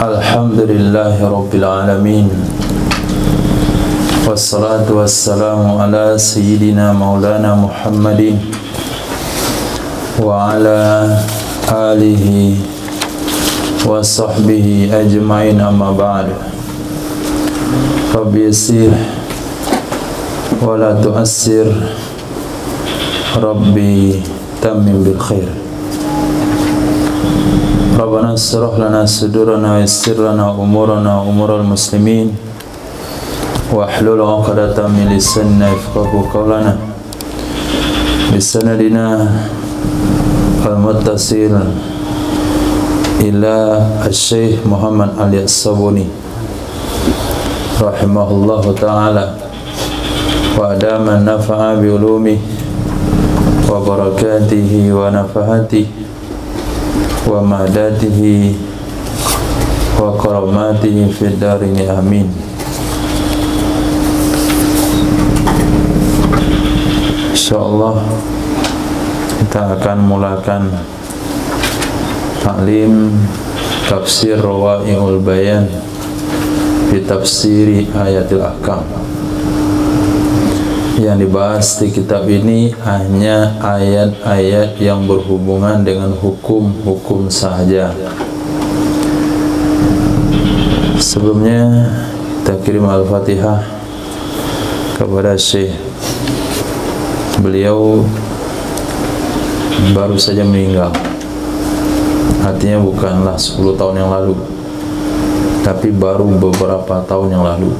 Alhamdulillahi Rabbil Alamin. Wassalatu wassalamu ala Sayyidina Maulana Muhammadin wa ala alihi wa sahbihi ajma'in, amma ba'd. Rabbi yassir wa la tu'assir, Rabbi tammim bil khair. Rabbana asrah lana sudurana wa yassir lana umurana wa umural muslimin wa hlul 'uqdatam min lisanina yafqahu qawlana bisanadina al-muttasil ila Syekh Muhammad Ali As-Sabuni rahimahullahu ta'ala wa adama nafa'a bi ulumi wa barakatihi wa nafahatihi wa madatihi wa karamatihi fid darini, amin. Insyaallah kita akan mulakan taklim tafsir Rawa'iul Bayan di tafsiri ayatil ahkam. Yang dibahas di kitab ini hanya ayat-ayat yang berhubungan dengan hukum-hukum sahaja. Sebelumnya kita kirim Al-Fatihah kepada Syekh. Beliau baru saja meninggal. Artinya bukanlah 10 tahun yang lalu, tapi baru beberapa tahun yang lalu.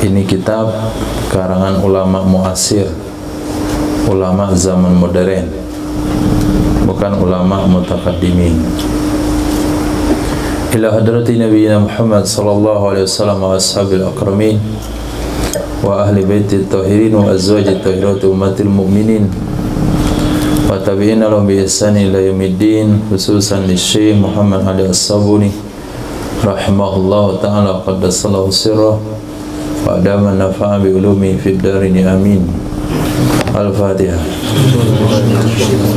Ini kitab karangan ulama muasir, ulama zaman modern, bukan ulama mutaqaddimin. Ila hadrati nabiyina Muhammad sallallahu alaihi wasallam wa ashabil akramin wa ahli baitit tahirin wa azwajit tahirati ummatil mu'minin wa tabi'ina lahum bi ihsan ila yaumiddin, khususan li Syekh Muhammad Ali As-Sabuni rahimahullahu ta'ala qaddasallahu sirrah wa adama nafa'a bi ulumi fid darini, amin. Al-Fatihah.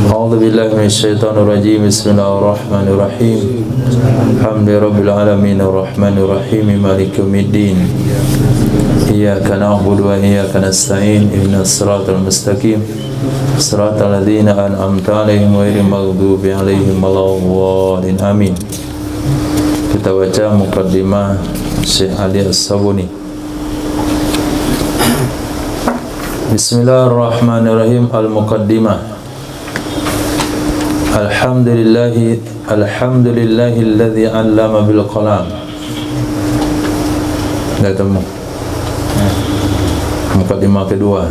A'udzu billahi minasy syaithanir rajim. Bismillahirrahmanirrahim. Alhamdulillahirabbil alamin arrahmanir rahim maliki yaumiddin. Iyyaka na'budu wa iyyaka nasta'in. Ihdinas siratal mustaqim. Siratal ladzina an'amta 'alaihim ghairil maghdubi 'alaihim waladdallin, amin. Kita baca muqaddimah Syekh Ali As-Sabuni. Bismillahirrahmanirrahim. Al-Muqaddimah. Alhamdulillahilladzi 'allama bil qalam. Dah temu. Muqaddimah kedua.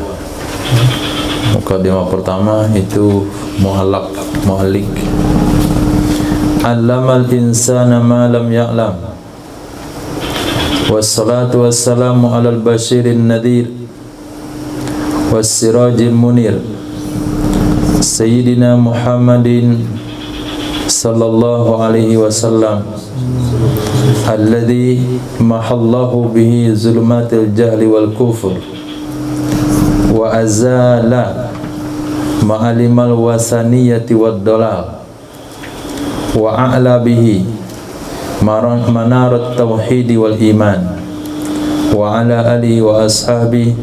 Muqaddimah pertama itu mu'allik. 'Allamal insana ma lam ya'lam. Wassalatu wassalamu 'alal basyirin nadhir was-sirajil munir Sayyidina Muhammadin sallallahu alaihi wasallam alladhi mahallahu bihi zulumatil jahli wal kufur wa azala ma'alimal wasaniyati wad dalal wa a'la bihi manarat tauhidi wal iman wa ala alihi wa ashabihi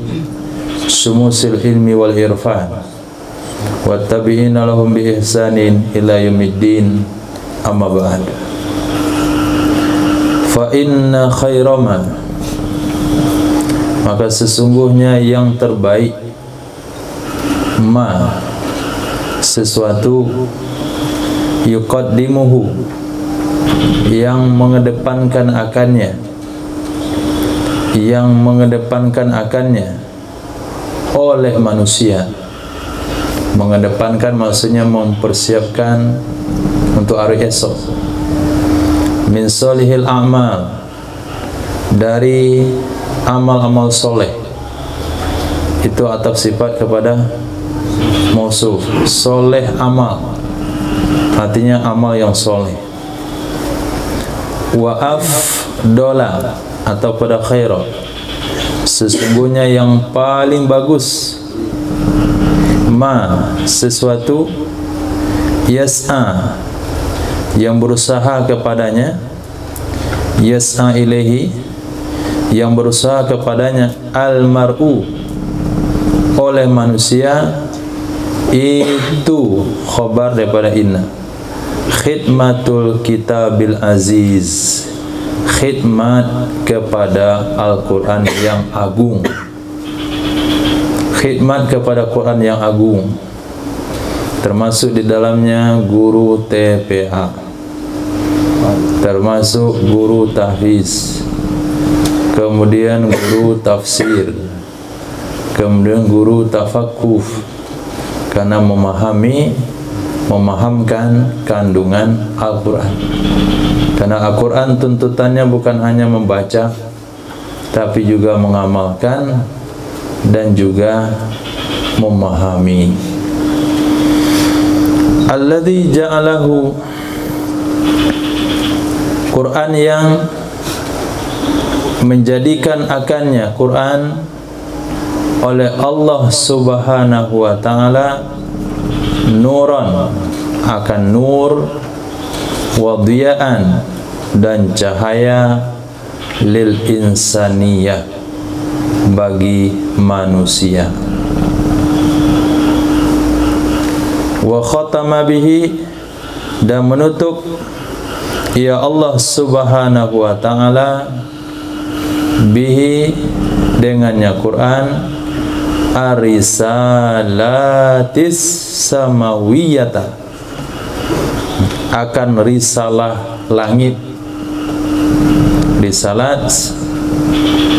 sumusil ilmi wal irfan wa tabi'ina lahum bi ihsanin ila yaumiddin, amma ba'd. Fa inna khairama, maka sesungguhnya yang terbaik, ma sesuatu, yuqaddimuhu yang mengedepankan akannya, oleh manusia. Mengedepankan maksudnya mempersiapkan untuk hari esok. Min solihil a'mal, dari amal-amal soleh. Itu atap sifat kepada mausuf. Soleh amal, artinya amal yang soleh. Wa afdola, atau pada khairat, sesungguhnya yang paling bagus, ma sesuatu, yas'a yang berusaha kepadanya, yas'a ilaihi, yang berusaha kepadanya, al-mar'u, oleh manusia, itu khabar daripada inna. Khidmatul kitabil aziz, khidmat kepada Al-Quran yang agung, khidmat kepada Quran yang agung, termasuk di dalamnya guru TPA, termasuk guru tahfiz, kemudian guru tafsir, kemudian guru tafakuf, karena memahamkan kandungan Al-Quran. Karena Al-Quran tuntutannya bukan hanya membaca, tapi juga mengamalkan dan juga memahami. Alladzi ja'alahu, Quran yang menjadikan akannya Quran oleh Allah Subhanahu wa ta'ala nuran, akan nur, wadiyaan, dan cahaya, lil insaniyah, bagi manusia. Wa khatama bihi, dan menutup ya Allah Subhanahu wa ta'ala bihi, dengannya Quran, arisalatis samawiyata, akan risalah langit. Risalat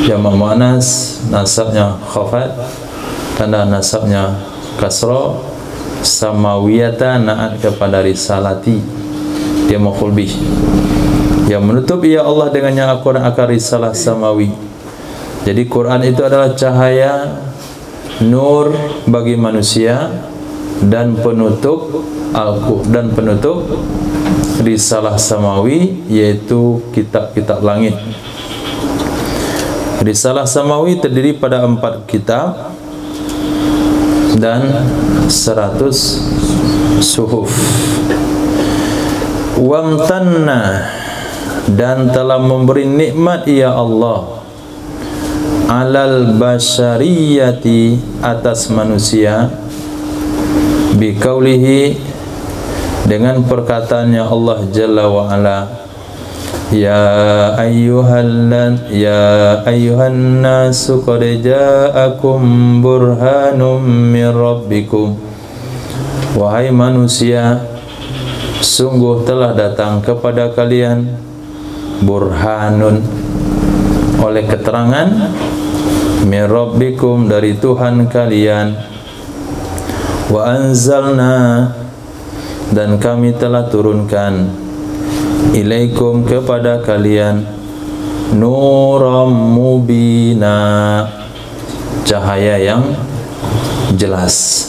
jamak muannas, nasabnya khafat, tanda nasabnya kasra. Samawiyata naat kepada risalati, dia maf'ul bih. Yang menutup ya Allah dengannya Al-Quran akan risalah samawi. Jadi Quran itu adalah cahaya, nur bagi manusia, dan penutup dan penutup risalah samawi, yaitu kitab-kitab langit. Risalah samawi terdiri pada 4 kitab dan 100 suhuf. Wamtanna, dan telah memberi nikmat ya Allah, alal basyariyati, atas manusia, biqaulihi, dengan perkataannya Allah Jalla wa Ala, ya ayyuhan nasu qad ja'akum burhanum min rabbikum, wahai manusia, sungguh telah datang kepada kalian burhanun, oleh keterangan, min rabbikum, dari Tuhan kalian, wa anzalna, dan kami telah turunkan, ilaikum, kepada kalian, nuram mubina, cahaya yang jelas.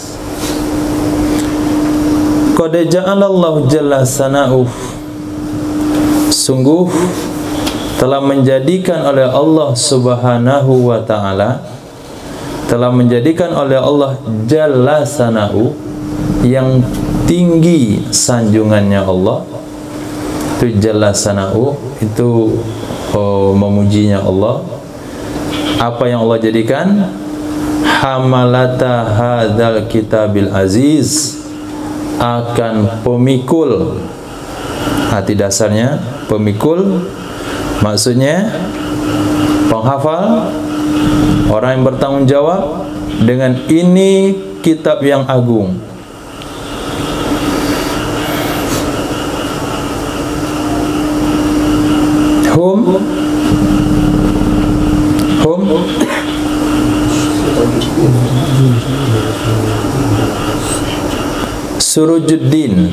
Qad ja'alallahu jalla sana'uh, sungguh telah menjadikan oleh Allah Subhanahu wa ta'ala, telah menjadikan oleh Allah jalla sana'uh, yang tinggi sanjungannya Allah. Itu jalla sana'uh, itu memujinya Allah. Apa yang Allah jadikan? Hamalata hadzal kitabil aziz, akan pemikul, arti dasarnya pemikul, maksudnya penghafal, orang yang bertanggung jawab dengan ini kitab yang agung. Hum Surujuddin,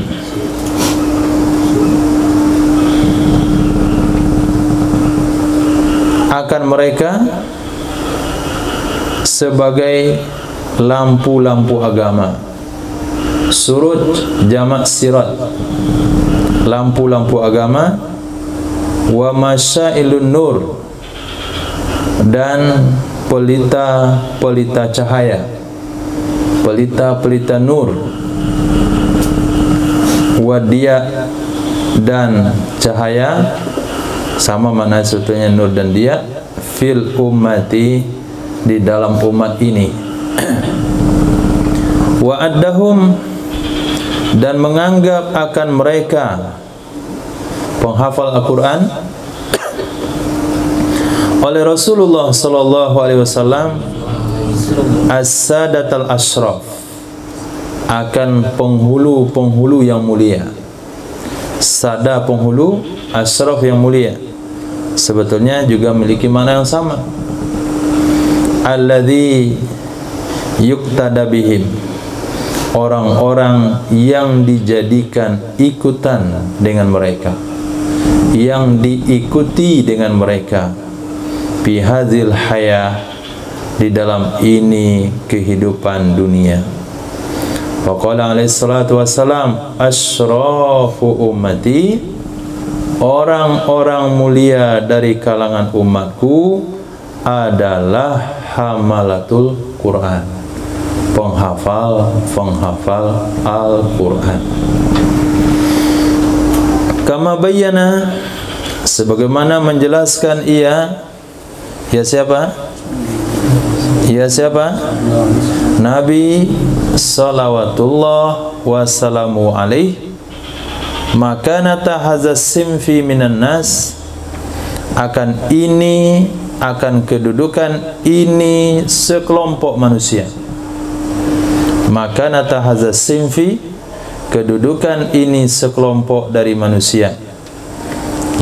akan mereka sebagai lampu-lampu agama. Suruj jamak sirat, lampu-lampu agama. Wa masyailun nur, dan pelita-pelita cahaya, pelita-pelita nur. Wadia, dan cahaya. sama makna sebetulnya nur dan dia, fil ummati, di dalam umat ini. Wa addahum, dan menganggap akan mereka penghafal Al-Quran oleh Rasulullah sallallahu alaihi wasallam as-sadatal asyraf, akan penghulu-penghulu yang mulia. Sada penghulu, asyraf yang mulia, sebetulnya juga memiliki makna yang sama. Alladzi yuqtada bihim, orang-orang yang dijadikan ikutan dengan mereka, yang diikuti dengan mereka, bihadzil hayah, di dalam ini kehidupan dunia. Faqala alaihi salatu wassalam, asyrafu ummati, orang-orang mulia dari kalangan umatku adalah hamalatul Quran, penghafal Al-Quran. Kama bayyana, sebagaimana menjelaskan ia, ya siapa? Ya siapa? Nabi salawatullah wassalamu alaih, makanata hazas simfi minan nas, akan ini, akan kedudukan ini sekelompok manusia. Makanata hazas simfi, kedudukan ini sekelompok dari manusia,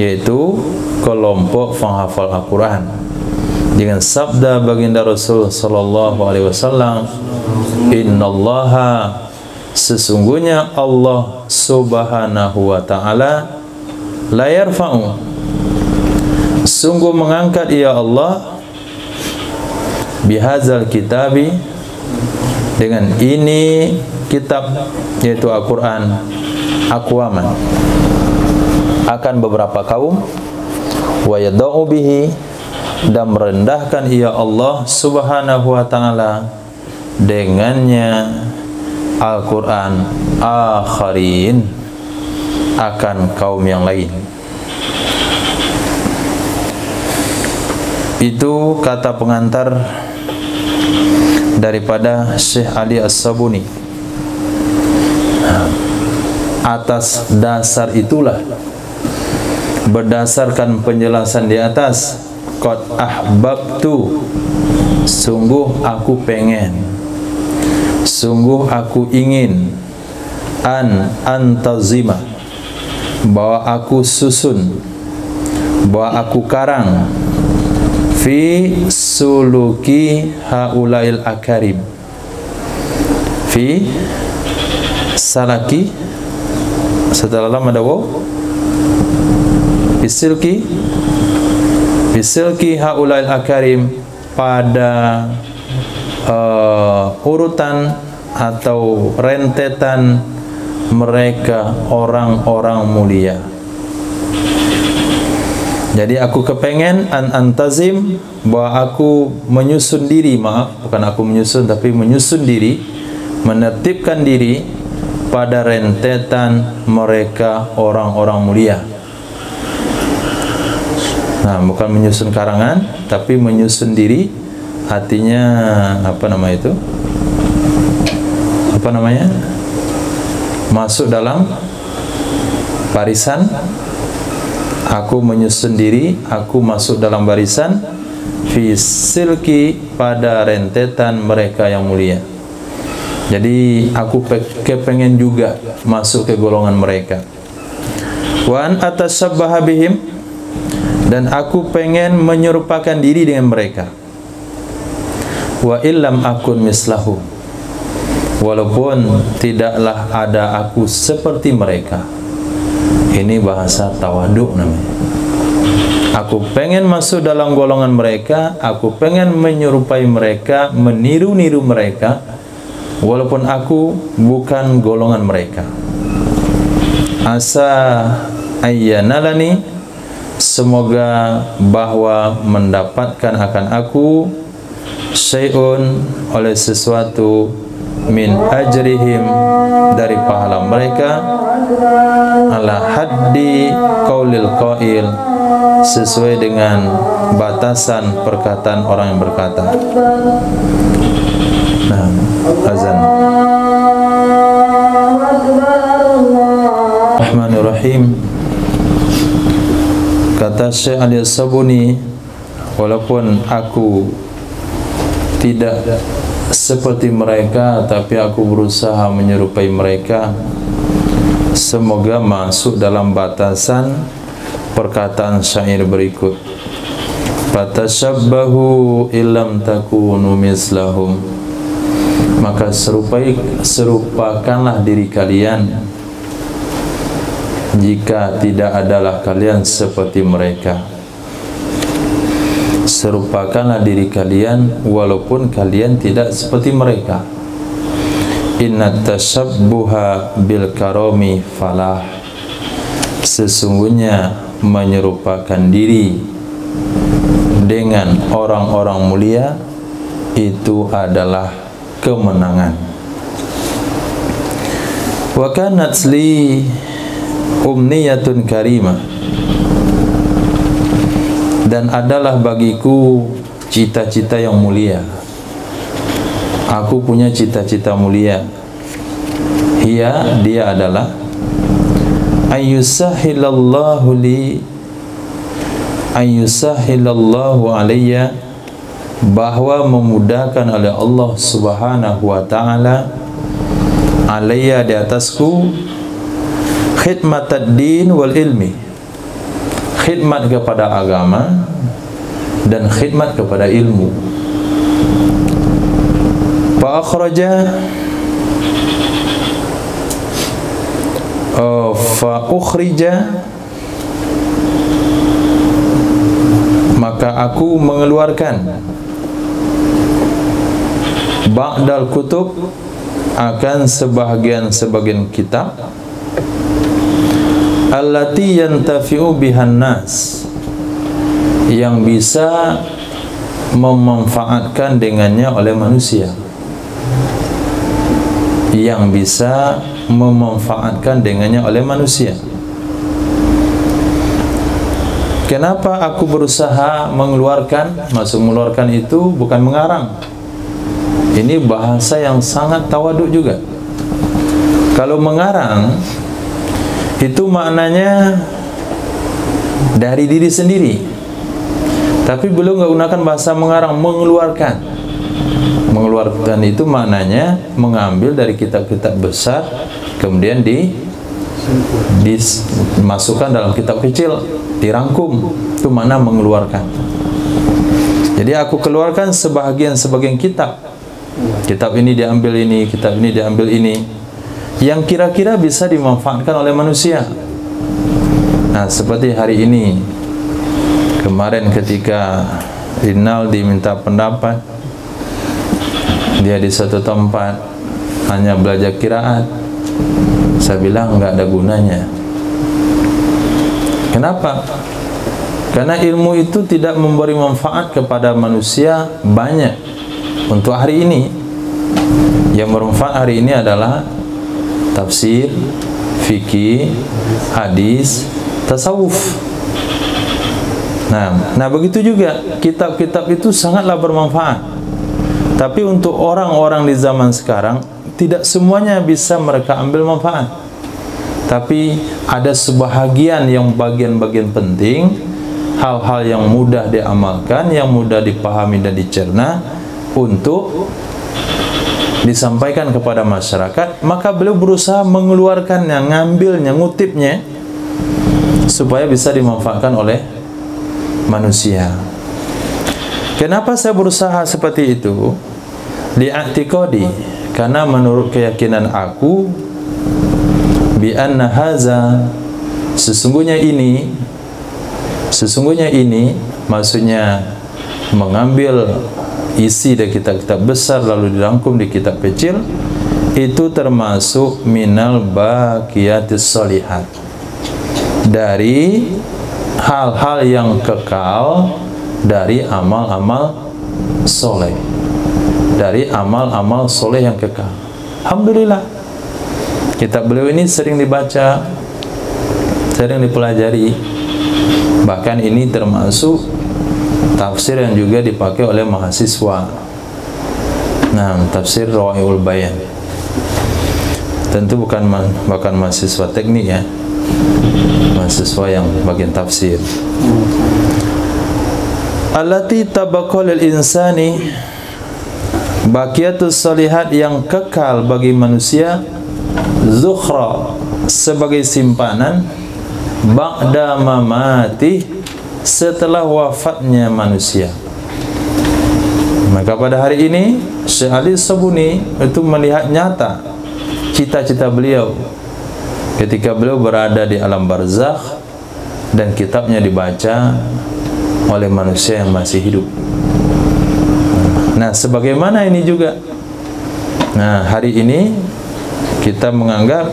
yaitu kelompok penghafal Al-Quran, dengan sabda baginda Rasul sallallahu alaihi wasallam, innallaha, sesungguhnya Allah subhanahu wa ta'ala, la yarfa'u, sungguh mengangkat ia Allah, bihazal kitabi, dengan ini kitab, yaitu Al-Quran, aqwaman, akan beberapa kaum, wa yada'u bihi, dan merendahkan ia Allah subhanahu wa ta'ala dengannya Al-Quran, akharin, akan kaum yang lain. Itu kata pengantar daripada Syekh Ali As-Sabuni. Atas dasar itulah, berdasarkan penjelasan di atas, qad ahbabtu, sungguh aku pengen, sungguh aku ingin, antazima, bahwa aku susun, bahwa aku karang, fi suluki haulail akarim, fi salaki, setelah lama ada waw, bisilki, bisilki haulail akarim, pada urutan atau rentetan mereka orang-orang mulia. Jadi aku kepengen antazim, bahwa aku menyusun diri, maaf, bukan aku menyusun, tapi menyusun diri, menertibkan diri pada rentetan mereka orang-orang mulia. Nah, bukan menyusun karangan, tapi menyusun diri, artinya apa nama itu? Apa namanya? Masuk dalam barisan. Aku menyusun diri, aku masuk dalam barisan, fi silki, pada rentetan mereka yang mulia. Jadi aku kepengen juga masuk ke golongan mereka. Wa an atashabbaha bihim, dan aku pengen menyerupakan diri dengan mereka. Wa illam akun mislahu, walaupun tidaklah ada aku seperti mereka. Ini bahasa tawaduk namanya. Aku pengen masuk dalam golongan mereka, aku pengen menyerupai mereka, meniru-niru mereka, walaupun aku bukan golongan mereka. Asa ayyanalani, semoga bahwa mendapatkan akan aku syai'un, oleh sesuatu, min ajrihim, dari pahala mereka, ala haddi qaulil qail, sesuai dengan batasan perkataan orang yang berkata. Nah, azan. Rahmanirrahim. Kata Syekh Ali As-Sabuni, walaupun aku tidak seperti mereka, tapi aku berusaha menyerupai mereka, semoga masuk dalam batasan perkataan syair berikut. Fatashabbahu illam takunu mislahum, maka serupakanlah diri kalian jika tidak adalah kalian seperti mereka. Serupakanlah diri kalian walaupun kalian tidak seperti mereka. Inna tashabbuha bil karami falah, sesungguhnya menyerupakan diri dengan orang-orang mulia itu adalah kemenangan. Wa kanat li umniyatun karimah, dan adalah bagiku cita-cita yang mulia. Aku punya cita-cita mulia. Dia adalah ayyusahilallahu alayya, bahwa memudahkan oleh Allah Subhanahu wa ta'ala alayya, di atasku, khidmatad din wal ilmi, khidmat kepada agama dan khidmat kepada ilmu. Fa ukhrija, maka aku mengeluarkan ba'dal kutub, akan sebahagian kitab, allati yantafi'u bihan nas, yang bisa memanfaatkan dengannya oleh manusia, yang bisa memanfaatkan dengannya oleh manusia. Kenapa aku berusaha mengeluarkan? Maksud mengeluarkan itu bukan mengarang. Ini bahasa yang sangat tawaduk juga. Kalau mengarang itu maknanya dari diri sendiri. Tapi belum nggak gunakan bahasa mengarang, mengeluarkan. Mengeluarkan itu maknanya mengambil dari kitab-kitab besar, kemudian dimasukkan dalam kitab kecil, dirangkum. Itu makna mengeluarkan. Jadi aku keluarkan sebahagian kitab. Kitab ini diambil ini, kitab ini diambil ini, yang kira-kira bisa dimanfaatkan oleh manusia. Nah, seperti hari ini, kemarin ketika Rinaldi minta pendapat, dia di satu tempat hanya belajar qiraat, saya bilang nggak ada gunanya. Kenapa? Karena ilmu itu tidak memberi manfaat kepada manusia banyak. Untuk hari ini, yang bermanfaat hari ini adalah tafsir, fikih, hadis, tasawuf. Nah begitu juga kitab-kitab itu sangatlah bermanfaat. Tapi untuk orang-orang di zaman sekarang, tidak semuanya bisa mereka ambil manfaat. Tapi ada sebahagian yang bagian-bagian penting, hal-hal yang mudah diamalkan, yang mudah dipahami dan dicerna untuk disampaikan kepada masyarakat, maka beliau berusaha mengeluarkannya, ngambilnya, ngutipnya, supaya bisa dimanfaatkan oleh manusia. Kenapa saya berusaha seperti itu? Li'atiqadi, karena menurut keyakinan aku, bi anna haza, sesungguhnya ini, maksudnya mengambil isi dari kitab-kitab besar lalu dirangkum di kitab kecil, itu termasuk minal baqiyatis sholihat, dari hal-hal yang kekal, dari amal-amal soleh, dari amal-amal soleh yang kekal. Alhamdulillah, kitab beliau ini sering dibaca, sering dipelajari. Bahkan ini termasuk tafsir yang juga dipakai oleh mahasiswa. Nah, tafsir Rawa'iul Bayan. Tentu bukan mahasiswa teknik ya, mahasiswa yang bagian tafsir. Allati tabaqqa lil insani, baqiyatus shalihat, yang kekal bagi manusia, zukhra, sebagai simpanan, ba'da mamati, setelah wafatnya manusia. Maka pada hari ini Syekh Ali Sabuni itu melihat nyata cita-cita beliau ketika beliau berada di alam barzakh dan kitabnya dibaca oleh manusia yang masih hidup. Nah, sebagaimana ini juga. Nah, hari ini kita menganggap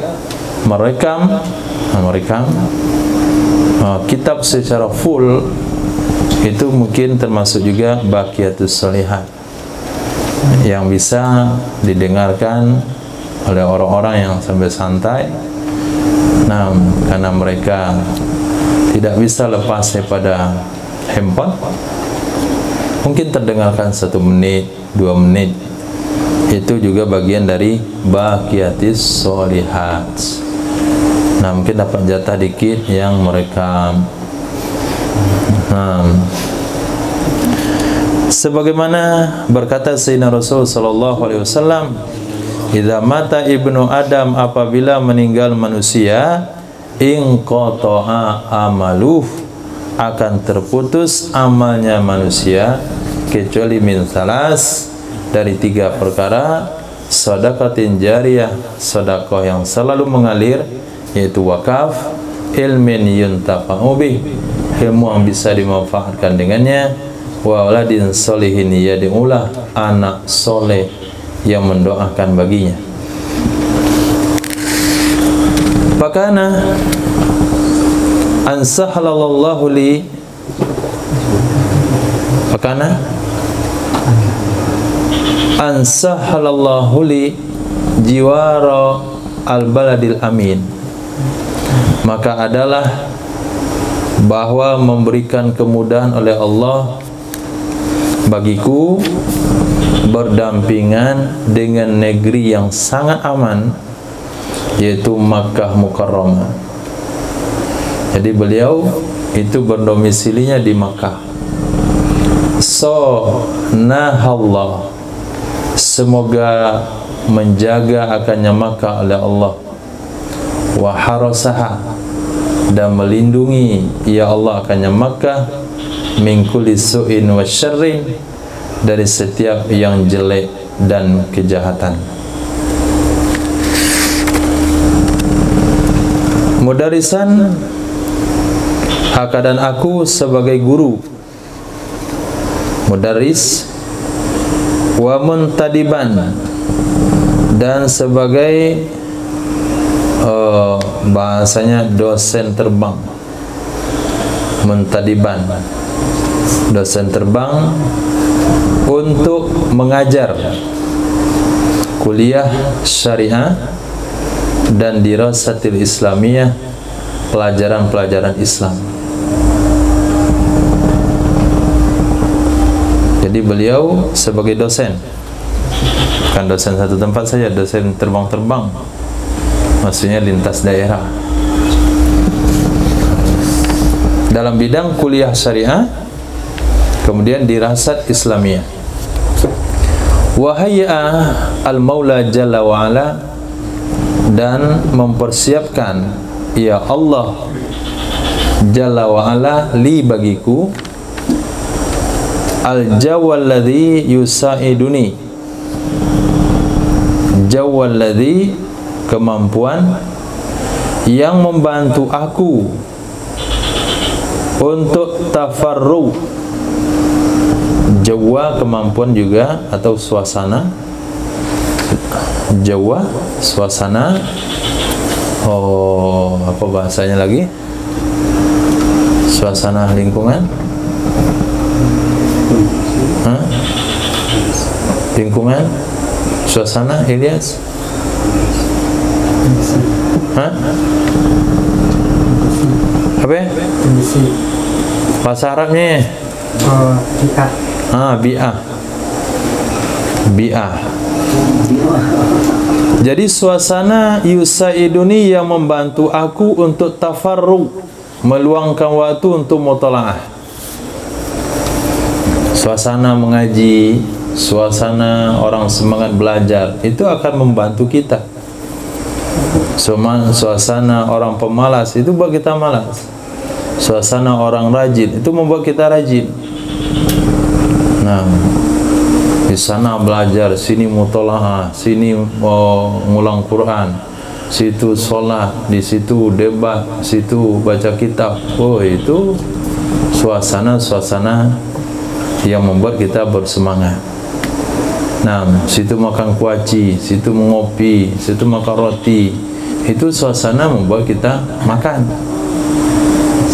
merekam kitab secara full itu mungkin termasuk juga baqiyatus shalihat yang bisa didengarkan oleh orang-orang yang sambil santai. Nah, karena mereka tidak bisa lepas daripada handphone, mungkin terdengarkan 1 menit, 2 menit. Itu juga bagian dari baqiyatus shalihat. Nah, mungkin dapat jatah dikit yang mereka sebagaimana berkata Sayyidina Rasul sallallahu alaihi wasallam, idza mata ibnu Adam, apabila meninggal manusia, inqata'a amaluh, akan terputus amalnya manusia, kecuali min salas, dari 3 perkara, sedekatin jariyah, sedekah yang selalu mengalir, yaitu wakaf, ilmin yuntafa'u bih, ilmu yang bisa dimanfaatkan dengannya, wa waladin solihin yad'ulah, anak soleh yang mendoakan baginya. Fakana ansahhalallahu li, fakana ansahhalallahu li jiwara al-baladil amin, maka adalah bahwa memberikan kemudahan oleh Allah bagiku berdampingan dengan negeri yang sangat aman, yaitu Makkah Mukarramah. Jadi beliau itu berdomisilinya di Makkah. Nahallah, semoga menjaga akannya Makkah oleh Allah. Wa harasaha, dan melindungi ya Allah akannya Makkah, min kulli su'in wa syarrin, dari setiap yang jelek dan kejahatan. Mudarisan, dan aku sebagai guru, mudaris, wa muntadiban, dan sebagai bahasanya dosen terbang. Muntadiban, dosen terbang untuk mengajar kuliah syariah dan dirasatil islamiyah, pelajaran-pelajaran Islam. Jadi beliau sebagai dosen, bukan dosen satu tempat saja, dosen terbang-terbang, maksudnya lintas daerah dalam bidang kuliah syariah, kemudian dirasat Islamiyah. Wahayya al-Maula Jalla wa'ala, dan mempersiapkan ya Allah Jalla wa'ala li bagiku, al-jawalladhi yusa'iduni, jawalladhi, kemampuan yang membantu aku untuk tafarru. Jawa kemampuan juga, atau suasana. Jawa suasana. Oh, apa bahasanya lagi? Suasana lingkungan. Lingkungan, suasana, Ilyas. Hah? Apa? Bahasa Arabnya? Bi'ah. Bi'ah. Jadi suasana yusaiduni yang membantu aku untuk tafarruq, meluangkan waktu untuk mutalaah. Suasana mengaji, suasana orang semangat belajar, itu akan membantu kita. Suasana orang pemalas itu buat kita malas. Suasana orang rajin itu membuat kita rajin. Nah, di sana belajar, sini mutalaah, sini ngulang Quran, situ sholat, di situ debat, situ baca kitab. Oh, itu suasana-suasana yang membuat kita bersemangat. Nah, situ makan kuaci, situ mengopi, situ makan roti. Itu suasana membuat kita makan.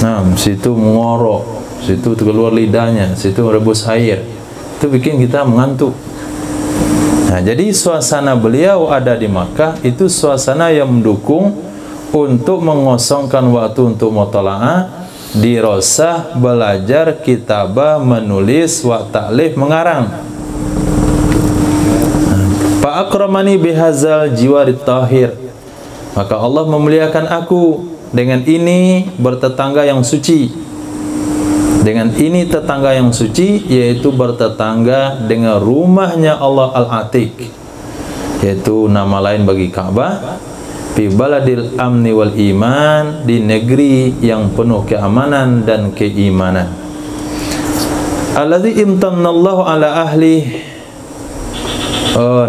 Nah, situ mengorok, situ keluar lidahnya, situ rebus air. Itu bikin kita mengantuk. Nah, jadi suasana beliau ada di Makkah itu suasana yang mendukung untuk mengosongkan waktu untuk mutalaah, dirasah, belajar, kitabah, menulis, wa ta'lif, mengarang. Fa akramani bihazal jiwarit tahir. Maka Allah memuliakan aku dengan ini bertetangga yang suci. Dengan ini tetangga yang suci, yaitu bertetangga dengan rumahnya Allah Al-Atiq, yaitu nama lain bagi Ka'bah, fi baladil amni wal iman, di negeri yang penuh keamanan dan keimanan. Alladzi imtannallahu ala ahli,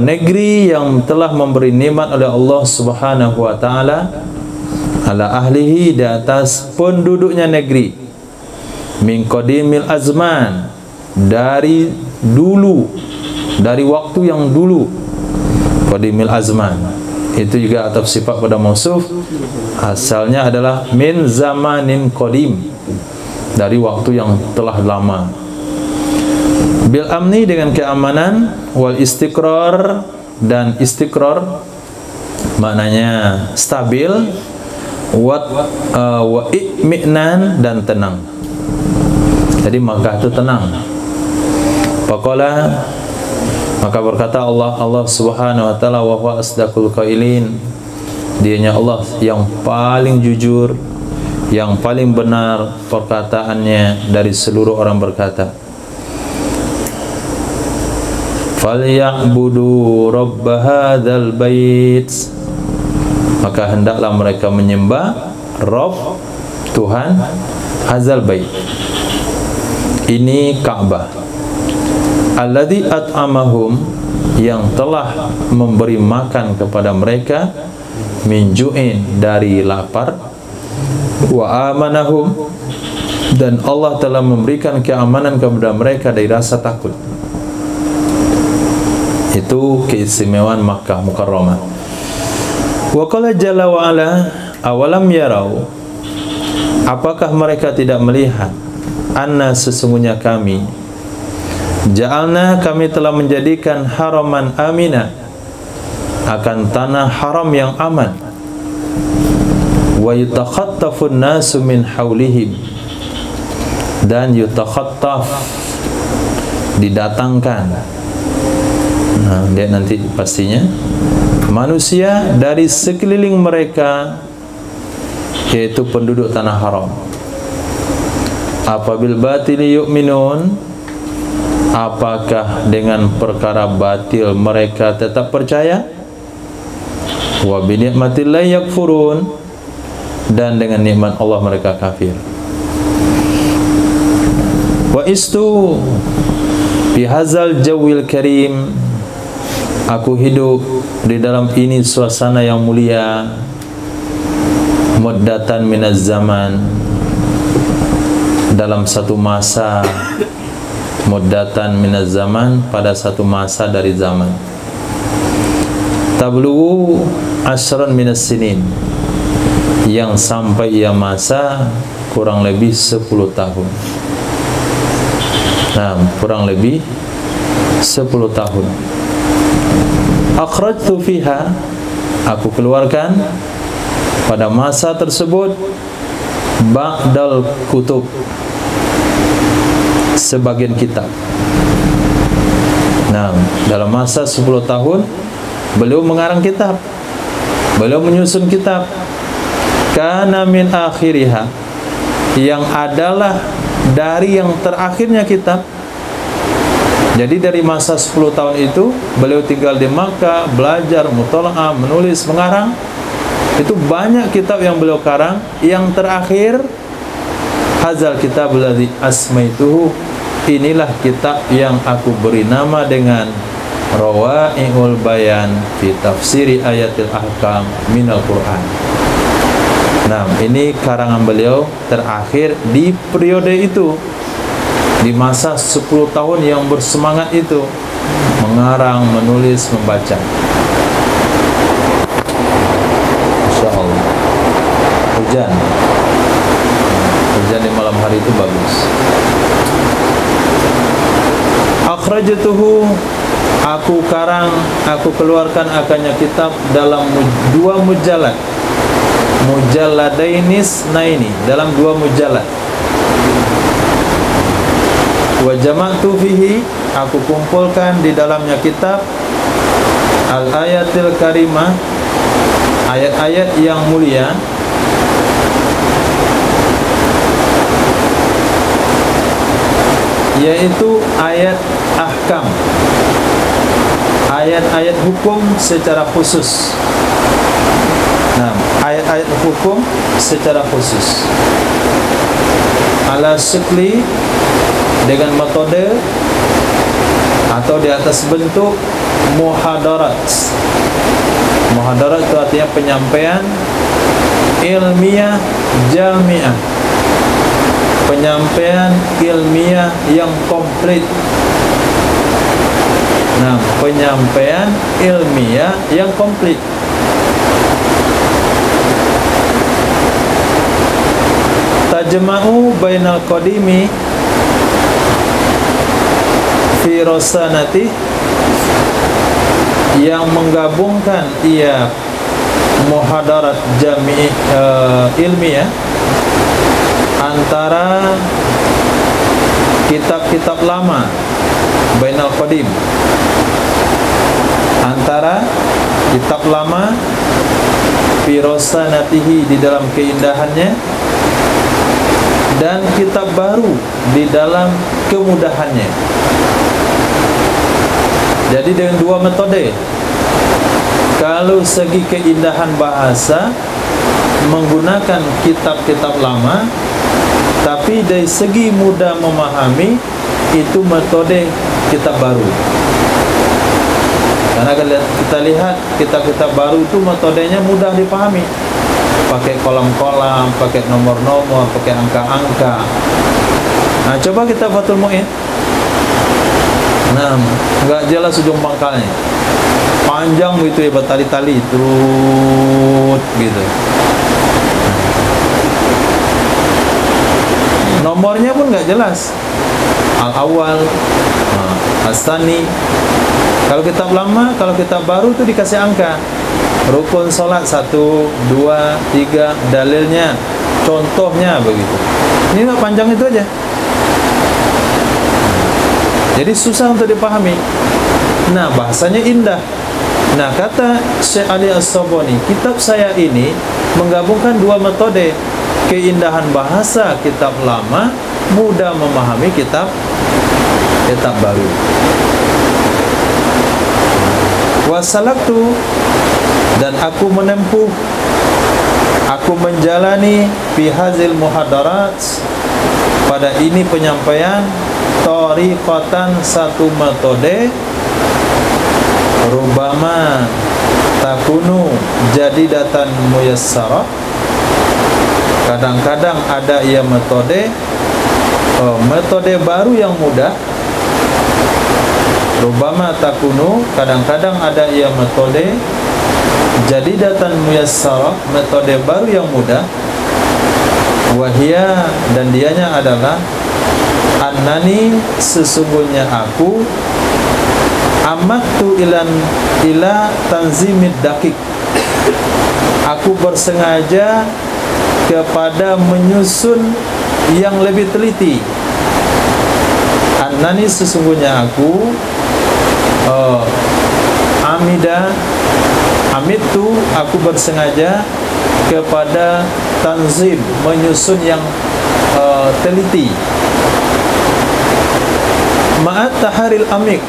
negeri yang telah memberi nikmat oleh Allah Subhanahu wa taala ala ahlihi, di atas penduduknya negeri, min qadimil azman, dari dulu, dari waktu yang dulu. Qadimil azman itu juga atau sifat pada mausuf, asalnya adalah min zamanin qadim, dari waktu yang telah lama. Bil amni, dengan keamanan, wal istiqrar, dan istiqrar maknanya stabil, wa i'minan, dan tenang. Jadi Makkah itu tenang. Faqala, maka berkata Allah Subhanahu wa taala, wa huwa asdaqul qailin, dianya Allah yang paling jujur, yang paling benar perkataannya dari seluruh orang berkata. Falyabudu rabb hadzal bait, maka hendaklah mereka menyembah Rabb, Tuhan hadzal bait, ini Ka'bah, alladzi at'amahum, yang telah memberi makan kepada mereka, min ju'in, dari lapar, wa amanahum, dan Allah telah memberikan keamanan kepada mereka dari rasa takut. Itu keistimewaan Makkah Mukarramah. Wa qala jalla wa ala, awalam yarau, apakah mereka tidak melihat, anna, sesungguhnya kami, ja'alna, kami telah menjadikan haraman amina, akan tanah haram yang aman, wa yutakhattafun nasu min haulihim, dan yutakhattaf, didatangkan, nah, lihat nanti pastinya, manusia dari sekeliling mereka, yaitu penduduk tanah haram. Apabil batili yu'minun, apakah dengan perkara batil mereka tetap percaya? Wa bi ni'matillahi yakfurun, dan dengan nikmat Allah mereka kafir. Wa istu bihazal jawil karim, aku hidup di dalam ini suasana yang mulia, muddatan minaz zaman, dalam satu masa, muddatan minaz zaman, pada satu masa dari zaman, tablughu asran minas sinin, yang sampai ia masa kurang lebih 10 tahun. Nah, kurang lebih 10 tahun. Akhrajtu fiha, aku keluarkan pada masa tersebut ba'dal kutub, sebagian kitab. Nah, dalam masa 10 tahun beliau mengarang kitab, beliau menyusun kitab. Kana min akhiriha, yang adalah dari yang terakhirnya kitab. Jadi dari masa 10 tahun itu beliau tinggal di Makkah, belajar, mutola'ah, menulis, mengarang. Itu banyak kitab yang beliau karang. Yang terakhir, hazal kitab alladzi asmaituhu, inilah kitab yang aku beri nama dengan Rawai'ul Bayan fi tafsiri ayatil ahkam minal Qur'an. Nah, ini karangan beliau terakhir di periode itu, di masa 10 tahun yang bersemangat itu, mengarang, menulis, membaca. Masya Allah. Hujan di malam hari itu bagus. Akhrajatuhu, aku karang, aku keluarkan akannya kitab dalam 2 mujallad. Mujalladainis naini, dalam 2 mujallad. Wa jama'tu fihi, aku kumpulkan di dalamnya kitab al-ayatil karimah, ayat-ayat yang mulia, yaitu ayat ahkam, ayat-ayat hukum secara khusus. Nah, ayat-ayat hukum secara khusus. Ala syukli, dengan metode atau di atas bentuk muhadarat. Muhadarat itu artinya penyampaian ilmiah jamiah, penyampaian ilmiah yang komplit. Nah, penyampaian ilmiah yang komplit. Tajma'u bainal qadimi fi rosanati, yang menggabungkan ia muhadarat jami' ilmiah antara kitab-kitab lama, bainal qadim, antara kitab lama fi rosanatihi, di dalam keindahannya, dan kitab baru di dalam kemudahannya. Jadi dengan 2 metode. Kalau segi keindahan bahasa menggunakan kitab-kitab lama, tapi dari segi mudah memahami itu metode kitab baru. Karena kita lihat kitab-kitab baru itu metodenya mudah dipahami, pakai kolam-kolam, pakai nomor-nomor, pakai angka-angka. Nah, coba kita Fathul Mu'in. Nah, nggak jelas ujung pangkalnya, panjang gitu ya, bertali-tali terus gitu. Nomornya pun nggak jelas, al-awal, as-sani. Kalau kitab lama, kalau kitab baru itu dikasih angka. Rukun sholat 1, 2, 3, dalilnya, contohnya begitu. Ini nggak panjang itu aja. Jadi susah untuk dipahami. Nah, bahasanya indah. Nah, kata Syekh Ali As-Sabuni, kitab saya ini menggabungkan 2 metode. Keindahan bahasa kitab lama, mudah memahami kitab baru. Wasalaktu, dan aku menempuh, aku menjalani bihazil muhadarat, pada ini penyampaian, tariqatan, satu metode, rubama takunu jadidatan muyassarah, kadang-kadang ada ia metode baru yang mudah. Rubama takunu, kadang-kadang ada ia metode jadidatan muyassarah, metode baru yang mudah. Wahia, dan dianya adalah annani, sesungguhnya aku, amattu ila tanzimid dakik, aku bersengaja kepada menyusun yang lebih teliti. Annani, sesungguhnya aku, amitu, aku bersengaja kepada tanzim, menyusun yang teliti. Ma'at taharil amik,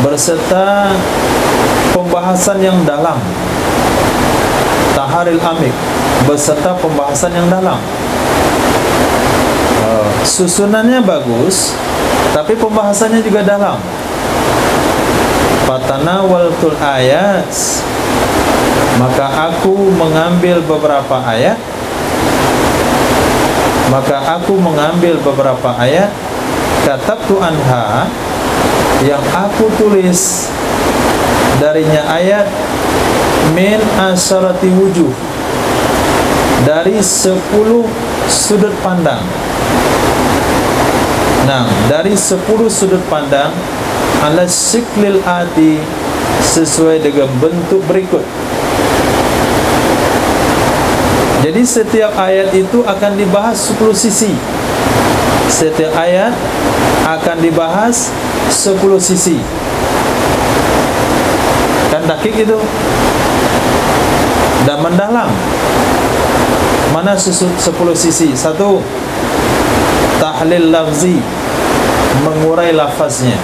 berserta pembahasan yang dalam. Taharil amik, beserta pembahasan yang dalam. Susunannya bagus, tapi pembahasannya juga dalam. Fatanawaltul ayat, maka aku mengambil beberapa ayat. Katabtu anha, yang aku tulis darinya ayat, min asyarati wujuh, dari 10 sudut pandang. Nah, dari 10 sudut pandang, ala siklil ati, sesuai dengan bentuk berikut. Jadi setiap ayat itu akan dibahas 10 sisi. Setiap ayat akan dibahas 10 sisi. Kan dakik itu dan mendalam. Mana 10 sisi? 1, tahlil lafzi, mengurai lafaznya.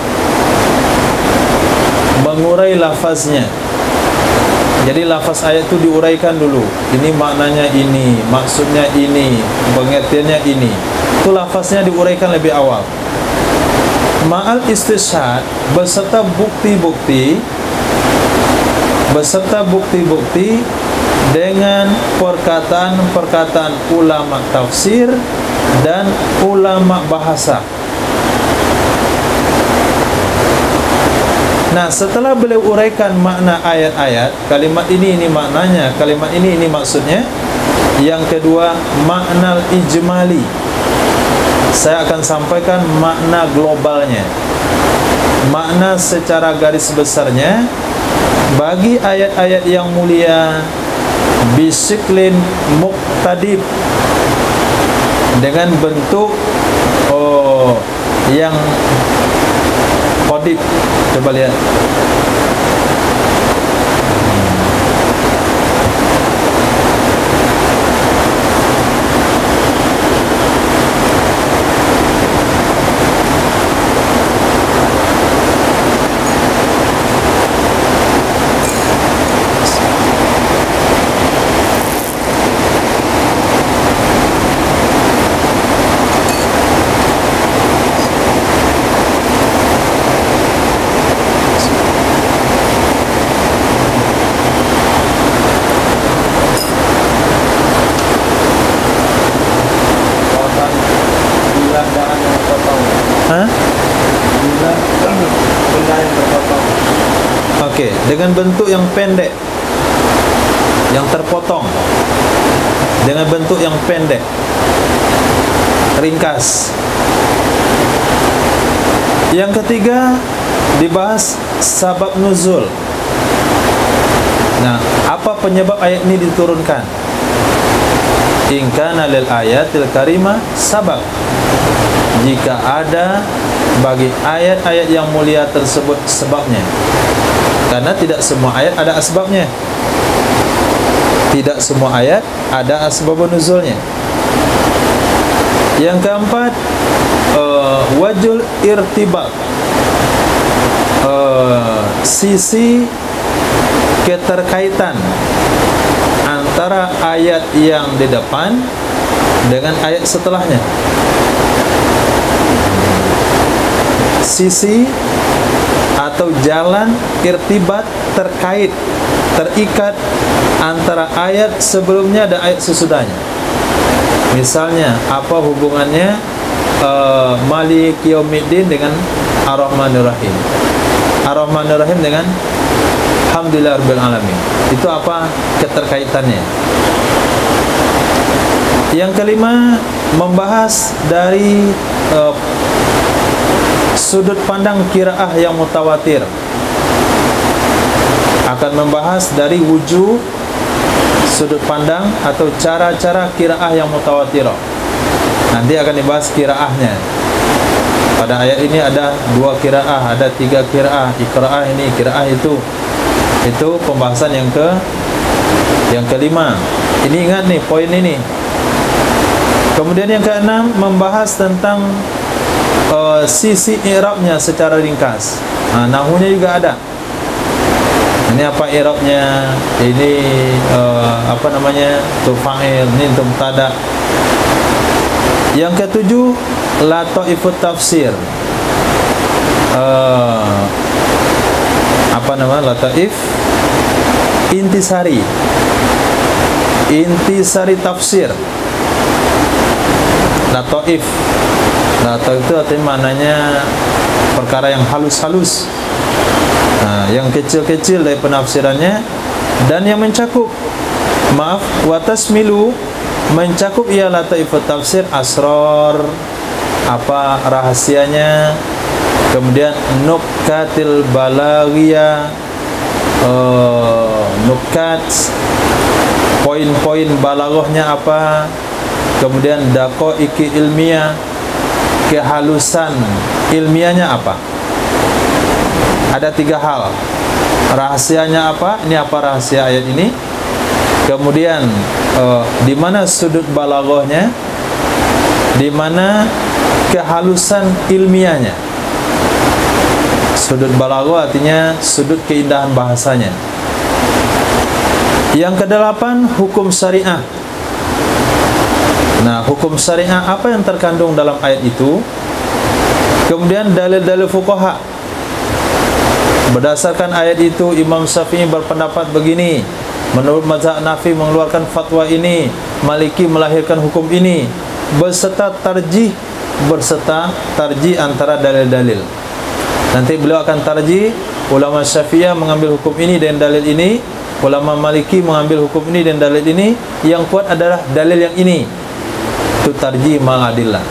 Jadi lafaz ayat itu diuraikan dulu. Ini maknanya ini, maksudnya ini, pengertiannya ini. Itu lafaznya diuraikan lebih awal. Ma'al istishhad, beserta bukti-bukti dengan perkataan-perkataan ulama tafsir dan ulama bahasa. Nah, setelah beliau uraikan makna ayat-ayat, kalimat ini maknanya, kalimat ini maksudnya. Yang kedua, makna ijmali. Saya akan sampaikan makna globalnya, makna secara garis besarnya bagi ayat-ayat yang mulia, bisiklin muqtadib, dengan bentuk yang qadib. Coba lihat. Oke, dengan bentuk yang pendek, yang terpotong, dengan bentuk yang pendek, ringkas. Yang ketiga, dibahas sabab nuzul. Nah, apa penyebab ayat ini diturunkan? In kana lil ayatil karimah sabab, jika ada bagi ayat-ayat yang mulia tersebut sebabnya. Karena tidak semua ayat ada asbabnya. Tidak semua ayat ada asbab nuzulnya. Yang keempat, wajul irtibat, sisi keterkaitan antara ayat yang di depan dengan ayat setelahnya. Sisi atau jalan irtibat, terkait, terikat antara ayat sebelumnya dan ayat sesudahnya. Misalnya, apa hubungannya Malik Yaumiddin dengan Ar-Rahmanir Rahim, Ar-Rahmanir Rahim dengan Alhamdulillah Rabbil Alamin? Itu apa keterkaitannya? Yang kelima, membahas dari sudut pandang qiraah yang mutawatir. Akan membahas dari wujuh sudut pandang atau cara-cara qiraah yang mutawatirah. Nanti akan dibahas qiraahnya. Pada ayat ini ada 2 qiraah, ada 3 qiraah, iqra'ah ini, qiraah itu. Itu pembahasan yang kelima. Ini ingat nih poin ini. Kemudian yang keenam, membahas tentang sisi i'rabnya secara ringkas. Nahwunya juga ada. Ini apa i'rabnya? Ini apa namanya? Itu fa'il, ini untuk mubtada. Yang ketujuh, lataifut tafsir. Apa nama? Lataif intisari. Intisari tafsir. Lataif. Lataif itu artinya maknanya perkara yang halus-halus. Yang kecil-kecil dari penafsirannya dan yang mencakup, maaf, watasmilu, mencakup ia lataifut tafsir, asrar, apa rahasianya, kemudian nukatil balaghiyah, nukat, poin-poin balaghahnya apa, kemudian daqaiqi ilmiah, kehalusan ilmiahnya apa. Ada 3 hal. Rahasianya apa? Ini apa rahasia ayat ini? Kemudian di mana sudut balaghahnya? Di mana kehalusan ilmiahnya? Sudut balaghah artinya sudut keindahan bahasanya. Yang ke-8, hukum syariah. Nah, hukum syariah apa yang terkandung dalam ayat itu? Kemudian dalil-dalil fuqaha. Berdasarkan ayat itu Imam Syafi'i berpendapat begini, menurut mazhab Hanafi mengeluarkan fatwa ini, Maliki melahirkan hukum ini, berserta tarjih antara dalil-dalil. Nanti beliau akan tarjih, ulama Syafi'iyah mengambil hukum ini dan dalil ini, ulama Maliki mengambil hukum ini dan dalil ini, yang kuat adalah dalil yang ini. Itu tarjih mal adillah.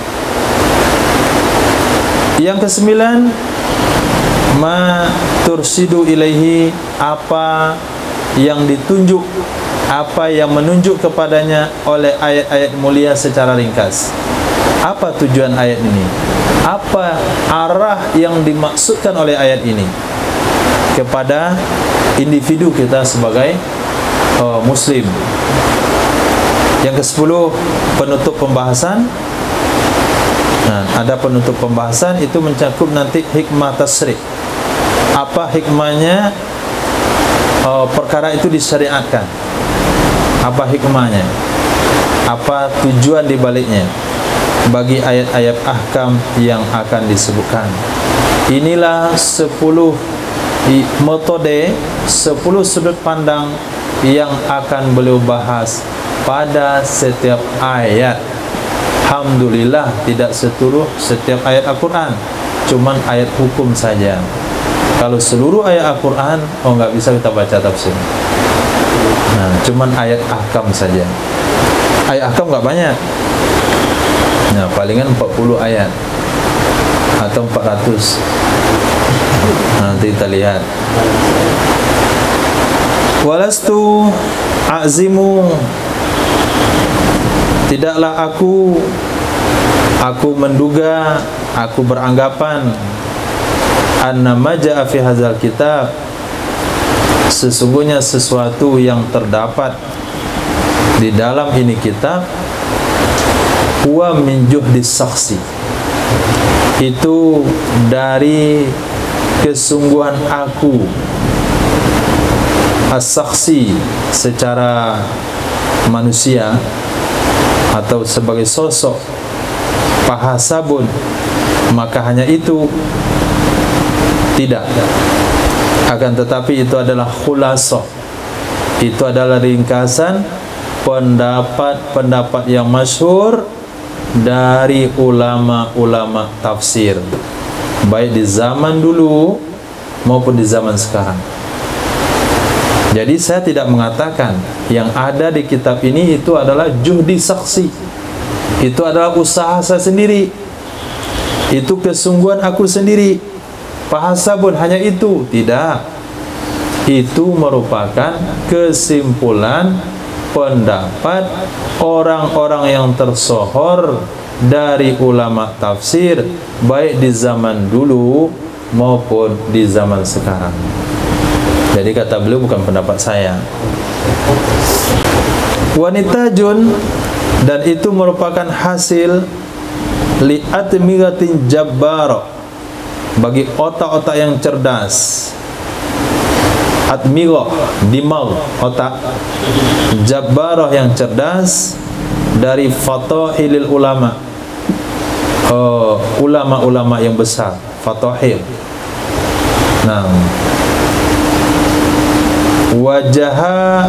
Yang ke-9, ma tursidu ilaihi, apa yang ditunjuk, apa yang menunjuk kepadanya oleh ayat-ayat mulia secara ringkas. Apa tujuan ayat ini? Apa arah yang dimaksudkan oleh ayat ini kepada individu kita sebagai muslim. Yang ke-10, penutup pembahasan. Ada penutup pembahasan, itu mencakup nanti hikmah tasrih. Apa hikmahnya perkara itu disyariatkan? Apa hikmahnya? Apa tujuan dibaliknya bagi ayat-ayat ahkam yang akan disebutkan? Inilah 10 metode, 10 sudut pandang yang akan beliau bahas pada setiap ayat. Alhamdulillah tidak seluruh setiap ayat Al-Quran, cuman ayat hukum saja. Kalau seluruh ayat Al-Quran, nggak bisa kita baca tafsir. Cuman ayat ahkam saja. Ayat ahkam nggak banyak. Palingan 40 ayat atau 400. Nanti kita lihat. Walastu azimu, tidaklah aku menduga, aku beranggapan, anna ma jaa fi hadzal kitab, sesungguhnya sesuatu yang terdapat di dalam ini kitab, huwa min juhdis saksi, itu dari kesungguhan aku, as-saksi secara manusia atau sebagai sosok, fahasabun, maka hanya itu tidak. Akan tetapi itu adalah khulasah, itu adalah ringkasan pendapat-pendapat yang masyhur dari ulama-ulama tafsir, baik di zaman dulu maupun di zaman sekarang. Jadi saya tidak mengatakan yang ada di kitab ini itu adalah juhdi saksi, itu adalah usaha saya sendiri, itu kesungguhan aku sendiri, fahasabun, hanya itu. Tidak. Itu merupakan kesimpulan pendapat orang-orang yang tersohor dari ulama tafsir, baik di zaman dulu maupun di zaman sekarang. Jadi kata beliau, bukan pendapat saya. Wanita jun, dan itu merupakan hasil li'atmigatin jabbar, bagi otak-otak yang cerdas. Atmigah, dimag, otak. Jabbarah, yang cerdas. Dari fatahilil ulama, ulama-ulama yang besar, fatahil. Nah, wajaha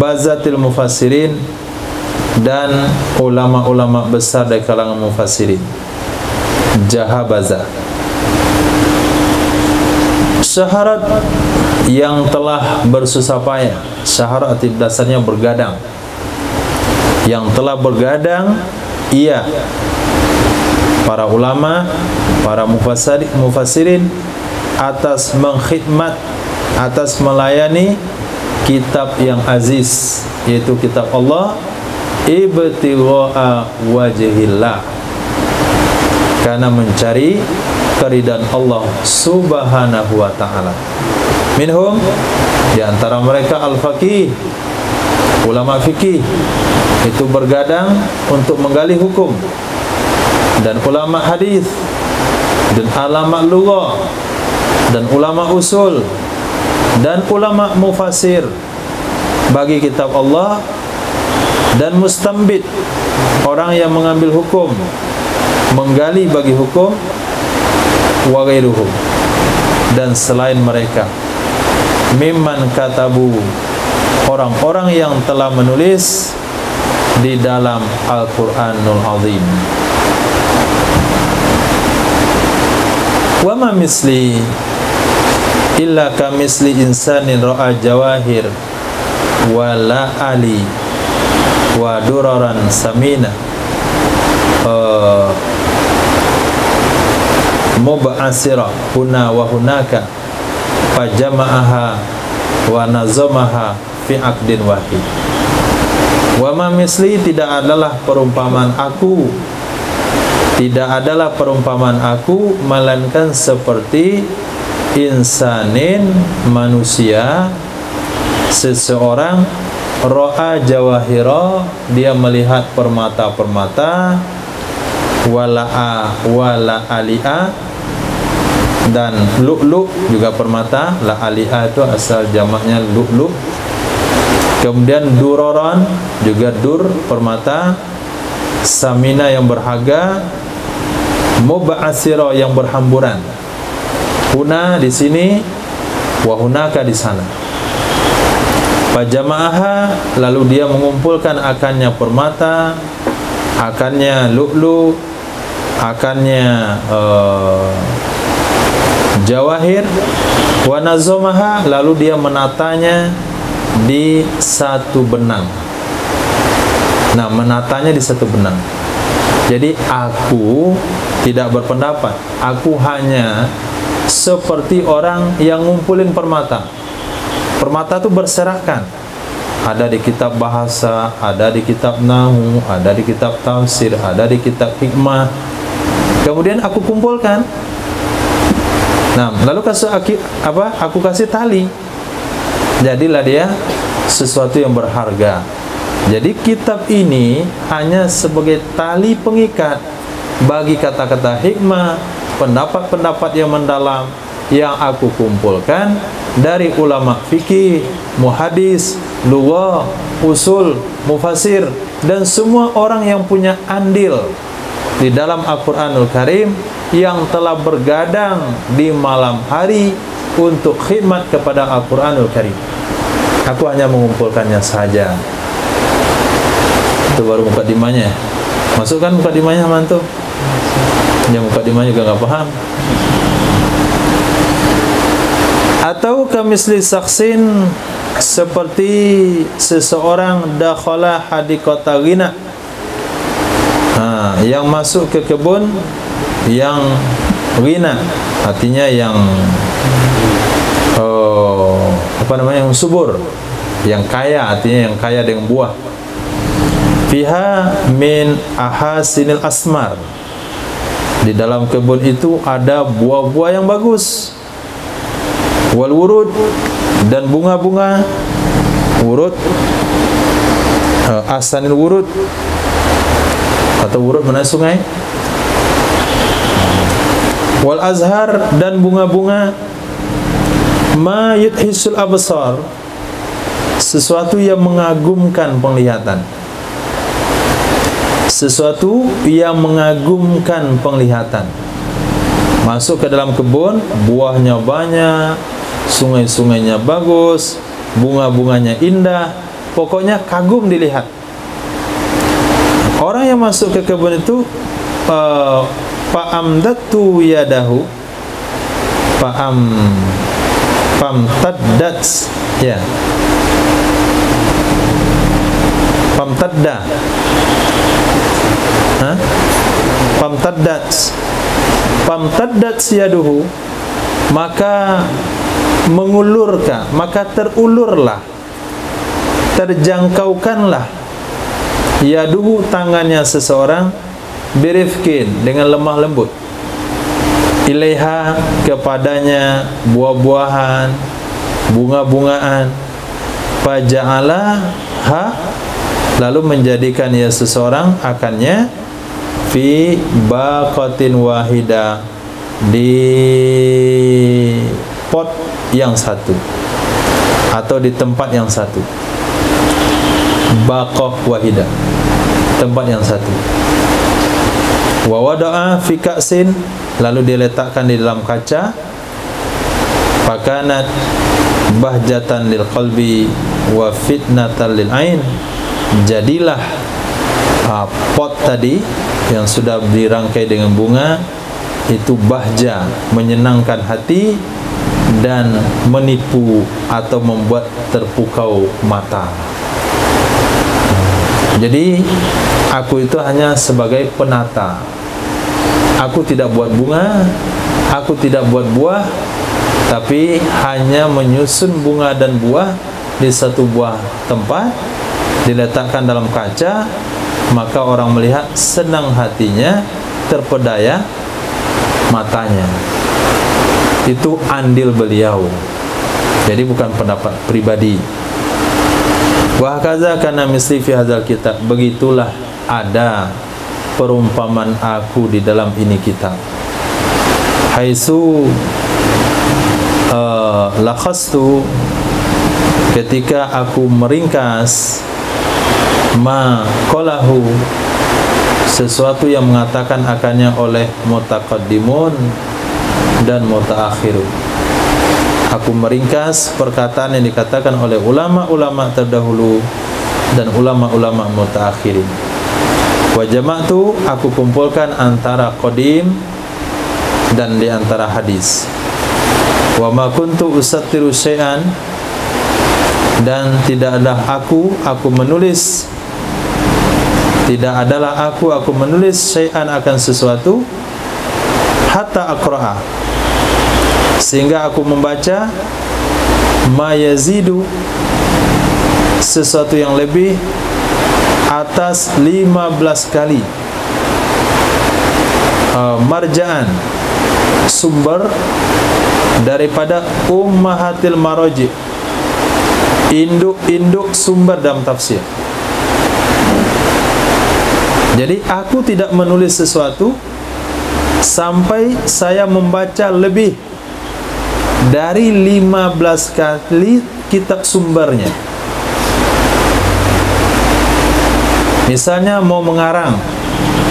bazatil mufassirin, dan ulama-ulama besar dari kalangan mufassirin, jahabaza. Syaharat, yang telah bersusah payah. Syaharat dasarnya bergadang. Yang telah bergadang, ia para ulama, para mufassirin, atas mengkhidmat, atas melayani kitab yang aziz, yaitu kitab Allah, ibtigha'a wajhillah, karena mencari keridhaan Allah subhanahu wa ta'ala. Minhum, di antara mereka al-faqih, ulama fikih, itu bergadang untuk menggali hukum, dan ulama hadis, dan ulama lughah, dan ulama usul, dan ulama mufassir bagi kitab Allah, dan mustambit, orang yang mengambil hukum, menggali bagi hukum, wa ghairuhum, dan selain mereka, mimman katabu, orang-orang yang telah menulis di dalam Al-Quranul Azim. Wa ma misli illa ka misli insanin ra'a jawahir wa la ali wa duraran samina mub'asira huna wa hunaka fajama'aha wa nazamaha fi aqdin wahid. Wa ma misli, tidak adalah perumpamaan aku, tidak adalah perumpamaan aku, melainkan seperti insanin, manusia, seseorang, ro'a jawahira, dia melihat permata-permata, wala ali'a, dan lu'lu' juga permata. La ali'a itu asal jamaknya lu'lu'. Kemudian duroran, juga dur, permata. Samina, yang berharga. Mub'asira, yang berhamburan. Huna di sini, wa hunaka di sana. Fajama'aha, lalu dia mengumpulkan akannya permata, akannya lu'lu', akannya jawahir. Wa nazamaha, lalu dia menatanya di satu benang. Nah, menatanya di satu benang. Jadi aku tidak berpendapat, aku hanya seperti orang yang ngumpulin permata. Permata itu berserakan, ada di kitab bahasa, ada di kitab nahu, ada di kitab tafsir, ada di kitab hikmah. Kemudian aku kumpulkan. Nah, lalu aku kasih tali. Jadilah dia sesuatu yang berharga. Jadi kitab ini hanya sebagai tali pengikat bagi kata-kata hikmah, pendapat-pendapat yang mendalam yang aku kumpulkan dari ulama fikih, muhadis, lughah, usul, mufassir, dan semua orang yang punya andil di dalam Al-Quranul Karim, yang telah bergadang di malam hari untuk khidmat kepada Al-Quranul Karim. Aku hanya mengumpulkannya saja. Itu baru mukadimahnya. Masukkan mukadimahnya, mantu. Yang mukadimahnya juga nggak paham. Atau kamisli saksin, seperti seseorang dakhala hadiqata ghina, yang masuk ke kebun yang ghina, artinya yang yang subur, yang kaya, artinya yang kaya dengan buah. Fiha min ahasinil asmar, di dalam kebun itu ada buah-buah yang bagus. Wal wurud, dan bunga-bunga. Wurud, asanil wurud, atau wurud mana sungai. Wal azhar, dan bunga-bunga. Ma yudhisul absar, sesuatu yang mengagumkan penglihatan. Sesuatu yang mengagumkan penglihatan. Masuk ke dalam kebun, buahnya banyak, sungai-sungainya bagus, bunga-bunganya indah, pokoknya kagum dilihat. Orang yang masuk ke kebun itu fa'amdatu yadahu, famtaddat, ya, famtadda, famtaddat yaduhu, maka mengulurkan, maka terulurlah, terjangkaukanlah yaduhu, tangannya seseorang, birifkin, dengan lemah lembut, ilaiha, kepadanya, buah-buahan, bunga-bungaan, faja'alaha, lalu menjadikan ia seseorang akannya, fi baqatin wahida, di pot yang satu, atau di tempat yang satu. Baqah wahida, tempat yang satu. Wa wada'a fi ka'sin, lalu diletakkan di dalam kaca. Fakanat bahjatan lil qalbi wa fitnatan lil ain, jadilah pot tadi yang sudah dirangkai dengan bunga itu bahja, menyenangkan hati, dan menipu atau membuat terpukau mata. Jadi aku itu hanya sebagai penata. Aku tidak buat bunga, aku tidak buat buah, tapi hanya menyusun bunga dan buah di satu buah tempat, diletakkan dalam kaca, maka orang melihat senang hatinya, terpedaya matanya. Itu andil beliau. Jadi bukan pendapat pribadi. Wa hakaza kana misli fi hadzal kitab, begitulah ada perumpamaan aku di dalam ini kitab. Haitsu lakhastu, ketika aku meringkas, ma qalahu, sesuatu yang mengatakan akannya oleh mutaqaddimun dan mutaakhirun. Aku meringkas perkataan yang dikatakan oleh ulama-ulama terdahulu dan ulama-ulama mutaakhirin. Wa jama'tu, aku kumpulkan antara qadim dan di antara hadis. Wa ma kuntu usattiru syai'an, dan tidak adalah aku menulis, tidak adalah aku menulis syai'an, akan sesuatu, hatta aqra'a, sehingga aku membaca, ma yazidu, sesuatu yang lebih atas 15 kali, marja'an, sumber daripada ummahatil maraji, induk-induk sumber dalam tafsir. Jadi aku tidak menulis sesuatu sampai saya membaca lebih dari 15 kali kitab sumbernya. Misalnya mau mengarang,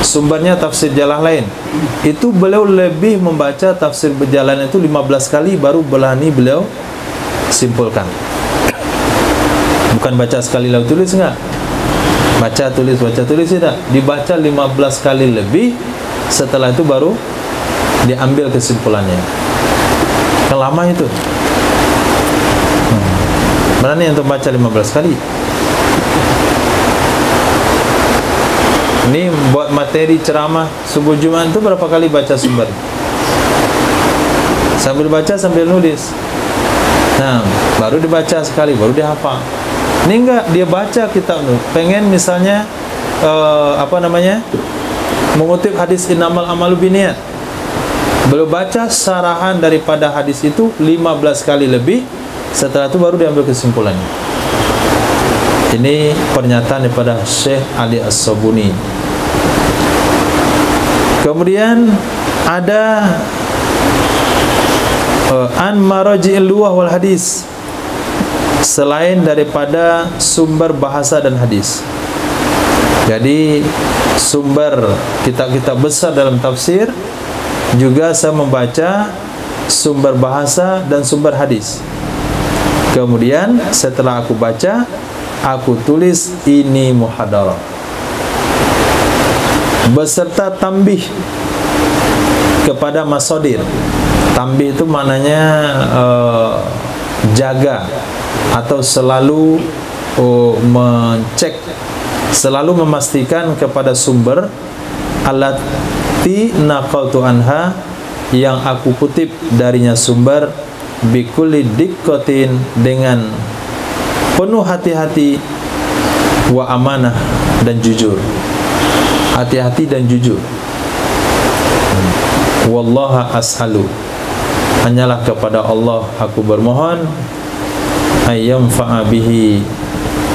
sumbernya tafsir Jalalain, itu beliau lebih membaca tafsir Jalalain itu 15 kali baru berani beliau simpulkan. Bukan baca sekali lalu tulis, enggak. Baca tulis tidak, dibaca 15 kali lebih, setelah itu baru diambil kesimpulannya. Kan lama itu. Berani untuk baca 15 kali. Ini buat materi ceramah subuh Jumat itu berapa kali baca sumber? Sambil baca sambil nulis. Nah, baru dibaca sekali, baru dihafal. Ini enggak, dia baca kitab itu. Pengen misalnya mengutip hadis innamal amalu binniyat. Beliau baca sarahan daripada hadis itu 15 kali lebih. Setelah itu baru diambil kesimpulannya. Ini pernyataan daripada Syekh Ali As-Sabuni. Kemudian ada an maraji'il lughah wal hadis, selain daripada sumber bahasa dan hadis. Jadi sumber kitab-kitab besar dalam tafsir, juga saya membaca sumber bahasa dan sumber hadis. Kemudian setelah aku baca, aku tulis ini muhadarah beserta tambih kepada masadir. Tambih itu maknanya jaga atau selalu mencek, selalu memastikan kepada sumber allati naqaltu anha, yang aku kutip darinya sumber, bikulli diqqatin, dengan penuh hati-hati, wa amanah, dan jujur. Hati-hati dan jujur. Wallaha as'alu, hanyalah kepada Allah aku bermohon, ayyamfa'a bihi,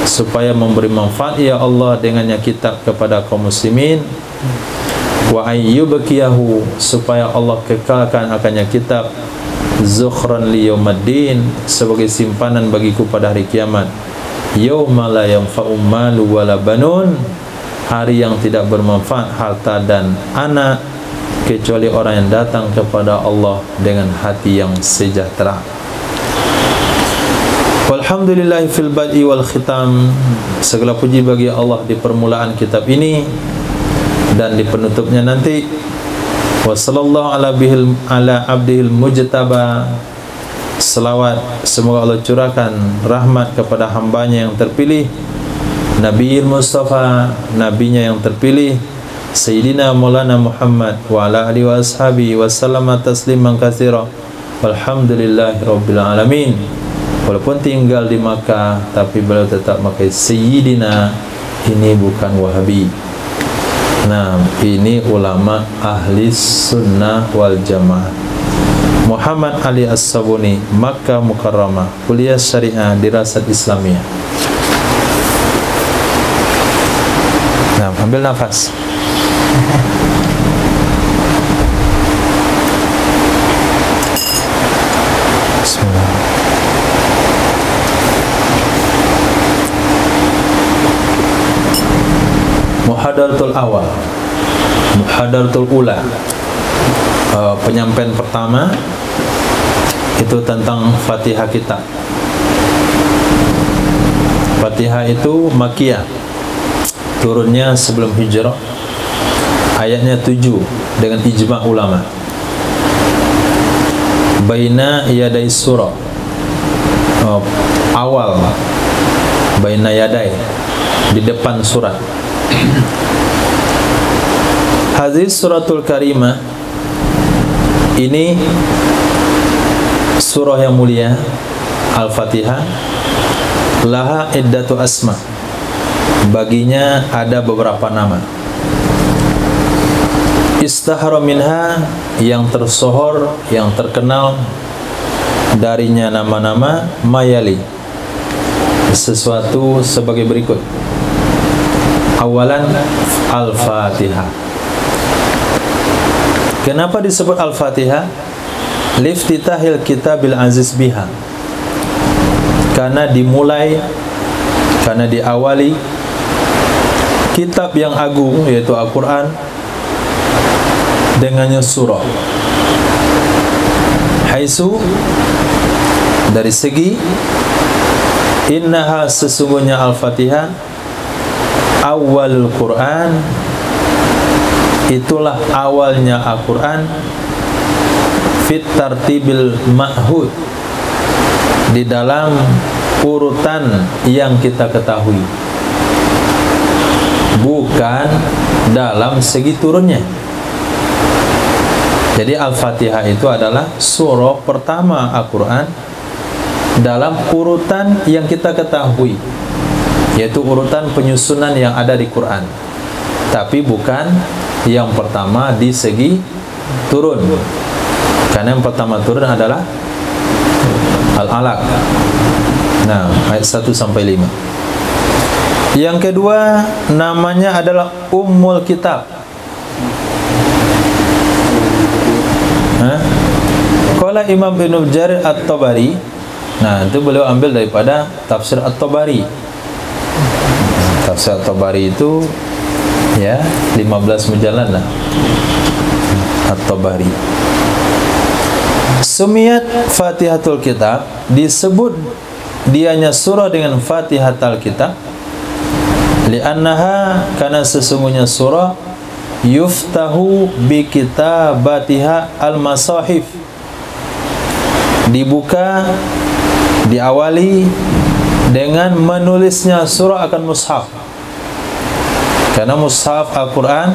supaya memberi manfaat ya Allah dengannya kitab kepada kaum muslimin, wa ayyubkiyahu, supaya Allah kekalkan akannya kitab, zukhran li yaumiddin, sebagai simpanan bagiku pada hari kiamat, yauma la yanfa'u malu wala banun, hari yang tidak bermanfaat harta dan anak, kecuali orang yang datang kepada Allah dengan hati yang sejahtera. Walhamdulillahi fil bad'i wal khitam, segala puji bagi Allah di permulaan kitab ini dan di penutupnya nanti. Wa sallallahu ala abdihil mujtaba, selawat semoga Allah curahkan rahmat kepada hambanya yang terpilih, Nabiil Mustafa, nabinya yang terpilih, Sayyidina Maulana Muhammad wa ala alihi wa ashabihi wa sallama tasliman katsira. Walhamdulillahi rabbil alamin. Walaupun tinggal di Makkah, tapi beliau tetap pakai Sayyidina. Ini bukan Wahabi. Nah, ini ulama ahli sunnah wal jamaah. Muhammad Ali As-Sabuni, Makkah Mukarramah, Kuliah Syariah Dirasat Islamiyah. Nah, ambil nafas. Bismillah. Muhadaratul awal, muhadaratul ula, penyampaian pertama itu tentang Fatihah kita. Fatihah itu Makkiyah, turunnya sebelum hijrah, ayatnya 7 dengan ijma' ulama. Baina yadai surah, awal, baina yadai, di depan surat. Hadis suratul karimah, ini surah yang mulia Al-Fatihah, laha iddatu asma, baginya ada beberapa nama. Istahara minha, yang tersohor, yang terkenal darinya nama-nama, mayali, sesuatu sebagai berikut. Awalan Al-Fatihah. Kenapa disebut Al-Fatihah? Liftitahil kitabil aziz biha, karena dimulai, karena diawali kitab yang agung yaitu Al-Quran dengannya surah. Haitsu, dari segi innaha, sesungguhnya Al-Fatihah, awalul Quran, itulah awalnya Al-Quran, fit tartibil ma'hud, di dalam urutan yang kita ketahui, bukan dalam segi turunnya. Jadi Al-Fatihah itu adalah surah pertama Al-Quran dalam urutan yang kita ketahui, yaitu urutan penyusunan yang ada di Quran, tapi bukan yang pertama di segi turun, karena yang pertama turun adalah Al-Alaq. Nah, ayat 1 sampai 5. Yang kedua namanya adalah Ummul Kitab. Qala Imam Ibnu Jarir At-Tabari. Nah, itu beliau ambil daripada tafsir At-Tabari. Tafsir At-Tabari itu ya 15 mujalad lah. At-Tabari. Sumiyat Fatihatul Kitab, disebut dianya surah dengan Fatihatul Kitab, li'annaha, karena sesungguhnya surah yuftahu bi kitabatiha al-masahif, dibuka, diawali dengan menulisnya surah akan mushaf. Karena mushaf Al-Quran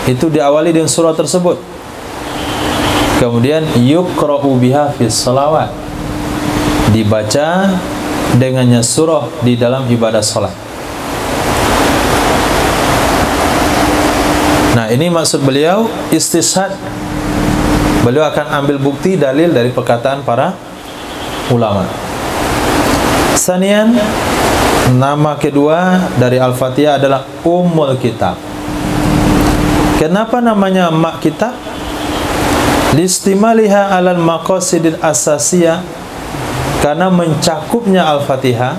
itu diawali dengan surah tersebut. Kemudian yuqra'u biha fis salawat, dibaca dengannya surah di dalam ibadah salat. Nah, ini maksud beliau istishhad. Beliau akan ambil bukti dalil dari perkataan para ulama. Sanian, nama kedua dari Al-Fatihah adalah Ummul Kitab. Kenapa namanya Mak Kitab? Listimaliha alal maqasidil asasiyah, karena mencakupnya Al-Fatihah,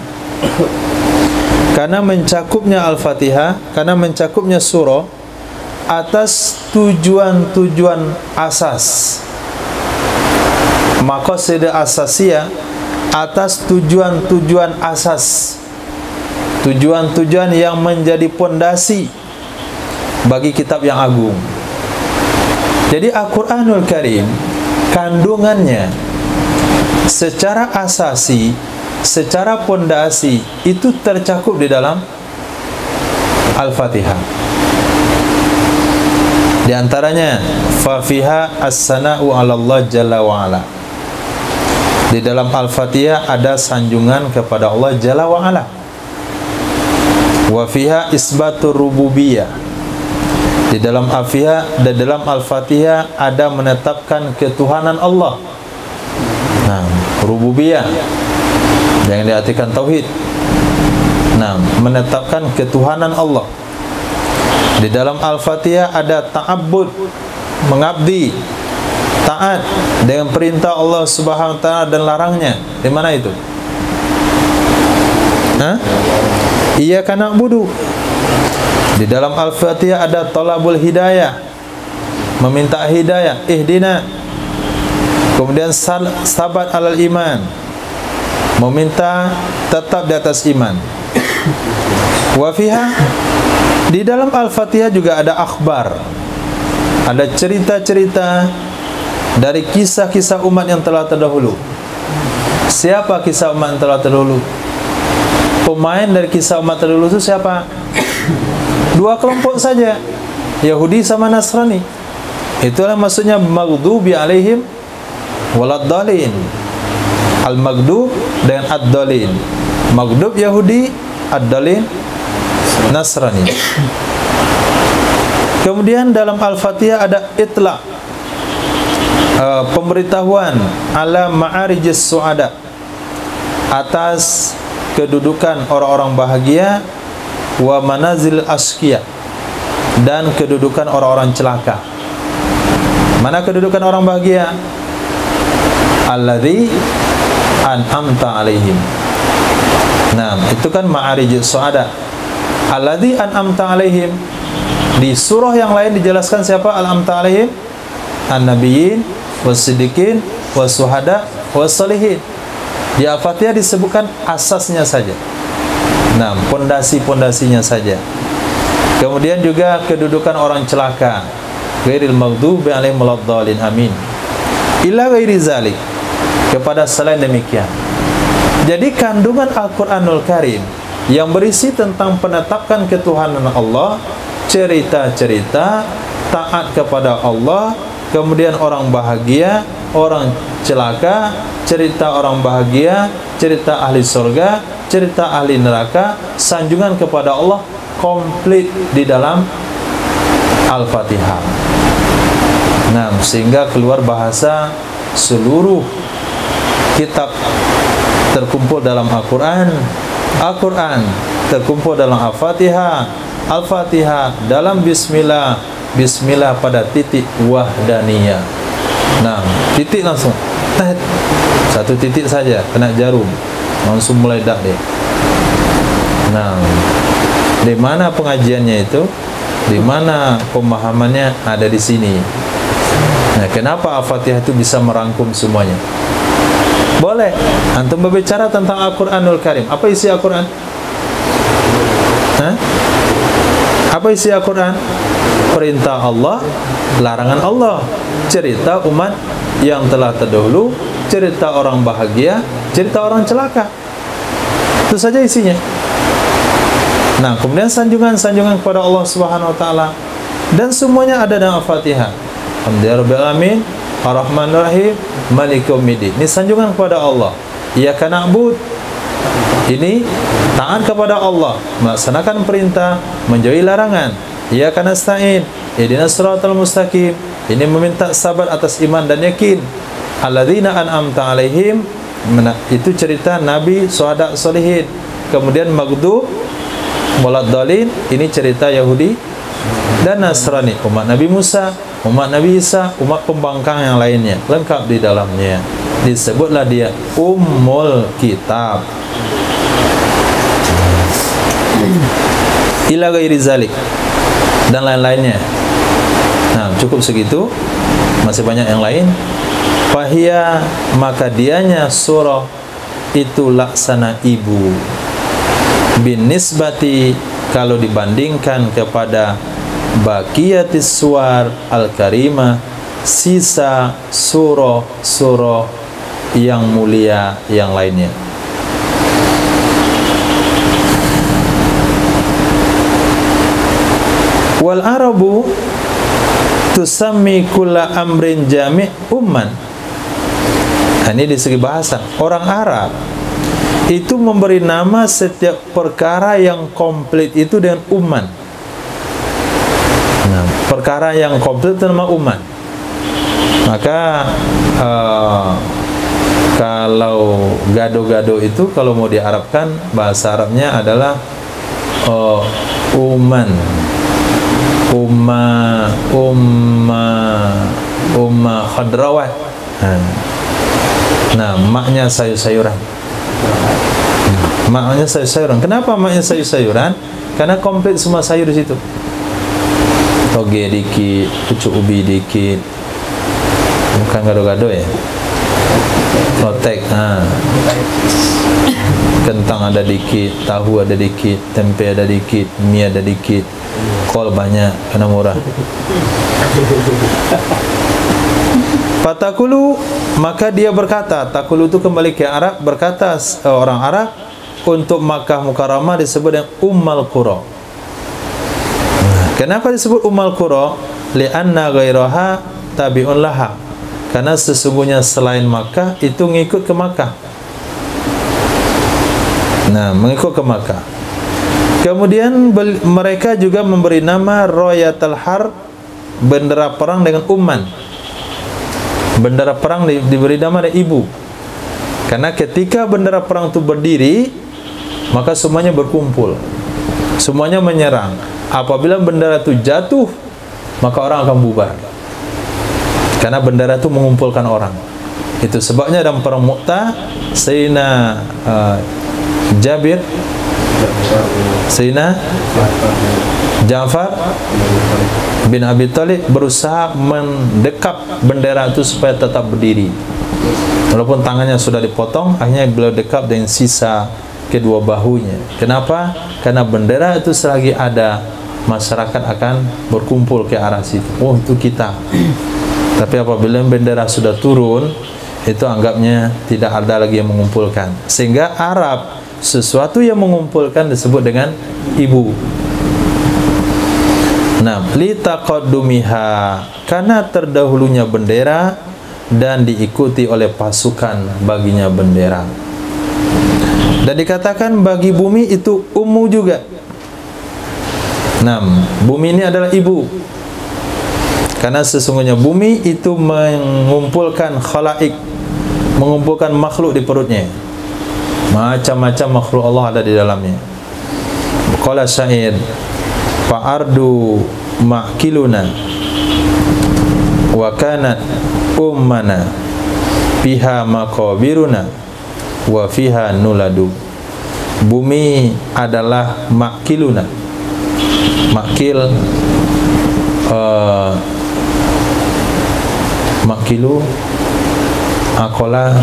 karena mencakupnya surah atas tujuan-tujuan asas. Maqasid asasiyah, atas tujuan-tujuan asas, tujuan-tujuan yang menjadi pondasi bagi kitab yang agung. Jadi Al-Quranul Karim, kandungannya secara asasi, secara pondasi itu tercakup di dalam Al-Fatihah. Di antaranya fafiha as-sana'u 'ala Allah jalla wa ala. Di dalam Al-Fatihah ada sanjungan kepada Allah jalla wa ala. Wa fiha isbatur rububiyah. Di dalam Al-Fatihah ada menetapkan ketuhanan Allah. Nah, rububiyah yang diartikan tauhid. Nah, menetapkan ketuhanan Allah. Di dalam Al-Fatihah ada ta'abbud, mengabdi, taat dengan perintah Allah Subhanahu wa taala dan larangnya. Di mana itu? Iyyaka na'budu. Di dalam Al-Fatihah ada talabul hidayah, meminta hidayah, ihdina. Kemudian sabat alal iman, meminta tetap di atas iman. Wa fiha, di dalam Al-Fatihah juga ada akhbar, ada cerita-cerita dari kisah-kisah umat yang telah terdahulu. Siapa kisah umat yang telah terdahulu? Pemain dari kisah umat terdahulu itu siapa? Dua kelompok saja, Yahudi sama Nasrani. Itulah maksudnya maghdubi alaihim waladdallin. Al-maghdub dengan ad-dallin. Maghdub Yahudi, ad-dallin Nasrani. Kemudian dalam Al-Fatihah ada itla, pemberitahuan ala ma'arijis su'ada, atas kedudukan orang-orang bahagia, wa manazil asqiya, dan kedudukan orang-orang celaka. Mana kedudukan orang bahagia? Alladzi an'amta alaihim. Nah, itu kan ma'arijis su'ada. Alladzi an'amta alaihim. Di surah yang lain dijelaskan siapa al-amta alaihim? An-nabiyyin, was-siddiqin, was-suhada, was-salihin. Di Al-Fatihah disebutkan asasnya saja. Nah, pondasi-pondasinya saja. Kemudian juga kedudukan orang celaka. Ghairil maghdubi alaihim waladdallin, amin. Illa ghairi zalik, kepada selain demikian. Jadi kandungan Al-Quranul Karim yang berisi tentang penetapan ketuhanan Allah, cerita-cerita taat kepada Allah, kemudian orang bahagia, orang celaka, cerita orang bahagia, cerita ahli surga, cerita ahli neraka, sanjungan kepada Allah komplit di dalam Al-Fatihah. Nah, sehingga keluar bahasa seluruh kitab terkumpul dalam Al-Quran, Al-Quran terkumpul dalam Al-Fatihah, Al-Fatihah dalam Bismillah, Bismillah pada titik wahdaniyah. Nah, titik langsung, satu titik saja, kena jarum, langsung mulai dak deh. Nah, di mana pengajiannya itu? Di mana pemahamannya? Ada di sini. Nah, kenapa Al-Fatihah itu bisa merangkum semuanya? Boleh antum berbicara tentang Al-Quranul Karim. Apa isi Al-Quran? Apa isi Al-Quran? Perintah Allah, larangan Allah, cerita umat yang telah terdahulu, cerita orang bahagia, cerita orang celaka. Itu saja isinya. Nah, kemudian sanjungan-sanjungan kepada Allah Subhanahu wa taala, dan semuanya ada dalam Al-Fatihah. Alhamdulillahirabbil alamin, Ar-Rahmanir Rahim, Maliki Yaumiddin. Ini sanjungan kepada Allah. Iyyaka na'budu, ini taat kepada Allah, melaksanakan perintah, menjauhi larangan. Iyyaka nasta'in, ihdinas siratal mustaqim, ini meminta sabar atas iman dan yakin. Alladzina an'amta alaihim, itu cerita Nabi, syuhada, sholihin. Kemudian maghdub waladdallin, ini cerita Yahudi dan Nasrani, umat Nabi Musa, umat Nabi Isa, umat pembangkang yang lainnya, lengkap di dalamnya. Disebutlah dia Ummul Kitab. Ila ghairi zalik, dan lain-lainnya. Nah, cukup segitu, masih banyak yang lain. Fahia, maka dianya surah itu laksana ibu. Bin nisbati, kalau dibandingkan kepada baqiyatis suwar al-karimah, sisa surah-surah yang mulia yang lainnya. Wal arabu tusammi kulla amrin jami' umman. Ini di segi bahasa. Orang Arab itu memberi nama setiap perkara yang komplit itu dengan umman. Nah, perkara yang komplit itu nama umman. Maka kalau gado-gado itu kalau mau diarabkan, bahasa Arabnya adalah umman. Umma khadrawat. Nah, maknya sayur-sayuran. Maknya sayur-sayuran. Kenapa maknya sayur-sayuran? Karena komplit semua sayur di situ. Toge dikit, pucuk ubi dikit. Bukan gado-gado ya. Lotek. Kentang ada dikit, tahu ada dikit, tempe ada dikit, mie ada dikit. Kol banyak, karena murah. Fatakulu, maka dia berkata, takulu itu kembali ke Arab, berkata orang Arab, untuk Makkah Mukarramah disebut dengan Ummul Qura. Kenapa disebut Ummul Qura? Li'anna ghairaha tabi'un laha. Karena sesungguhnya selain Makkah itu ngikut ke Makkah. Nah, mengikut ke Makkah. Kemudian mereka juga memberi nama Royatul Harb, bendera perang dengan umman. Bendera perang diberi nama dari ibu. Karena ketika bendera perang itu berdiri, maka semuanya berkumpul, semuanya menyerang. Apabila bendera itu jatuh, maka orang akan bubar. Karena bendera itu mengumpulkan orang. Itu sebabnya dalam perang Mu'tah, Sayyidina Jabir, Sayyidina Ja'far bin Abi Thalib berusaha mendekap bendera itu supaya tetap berdiri. Walaupun tangannya sudah dipotong, akhirnya beliau dekap dengan sisa kedua bahunya. Kenapa? Karena bendera itu selagi ada, masyarakat akan berkumpul ke arah situ. Oh, itu kita. Tapi apabila bendera sudah turun, itu anggapnya tidak ada lagi yang mengumpulkan. Sehingga Arab, sesuatu yang mengumpulkan disebut dengan ibu. Nah, li taqaddumiha, karena terdahulunya bendera, dan diikuti oleh pasukan, baginya bendera. Dan dikatakan bagi bumi itu ummu juga. 6. Bumi ini adalah ibu, karena sesungguhnya bumi itu mengumpulkan khalaik, mengumpulkan makhluk di perutnya. Macam-macam makhluk Allah ada di dalamnya. Qala syair, fa'ardu ma'kiluna wa kanat ummana fiha maqabiruna wa fiha nuladu. Bumi adalah ma'kiluna. Makil makilu, akola,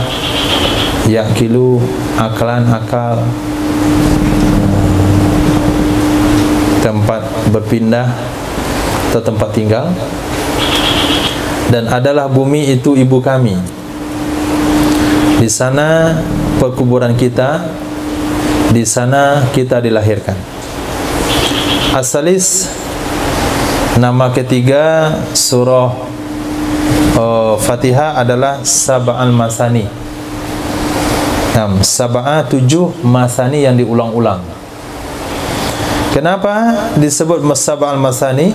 yakilu, akalan, akal, tempat berpindah atau tempat tinggal. Dan adalah bumi itu ibu kami. Di sana perkuburan kita, di sana kita dilahirkan. Asalis, nama ketiga surah Fatihah adalah Sab'al Masani. Sab'ah 7 masani yang diulang-ulang. Kenapa disebut Sab'al Masani?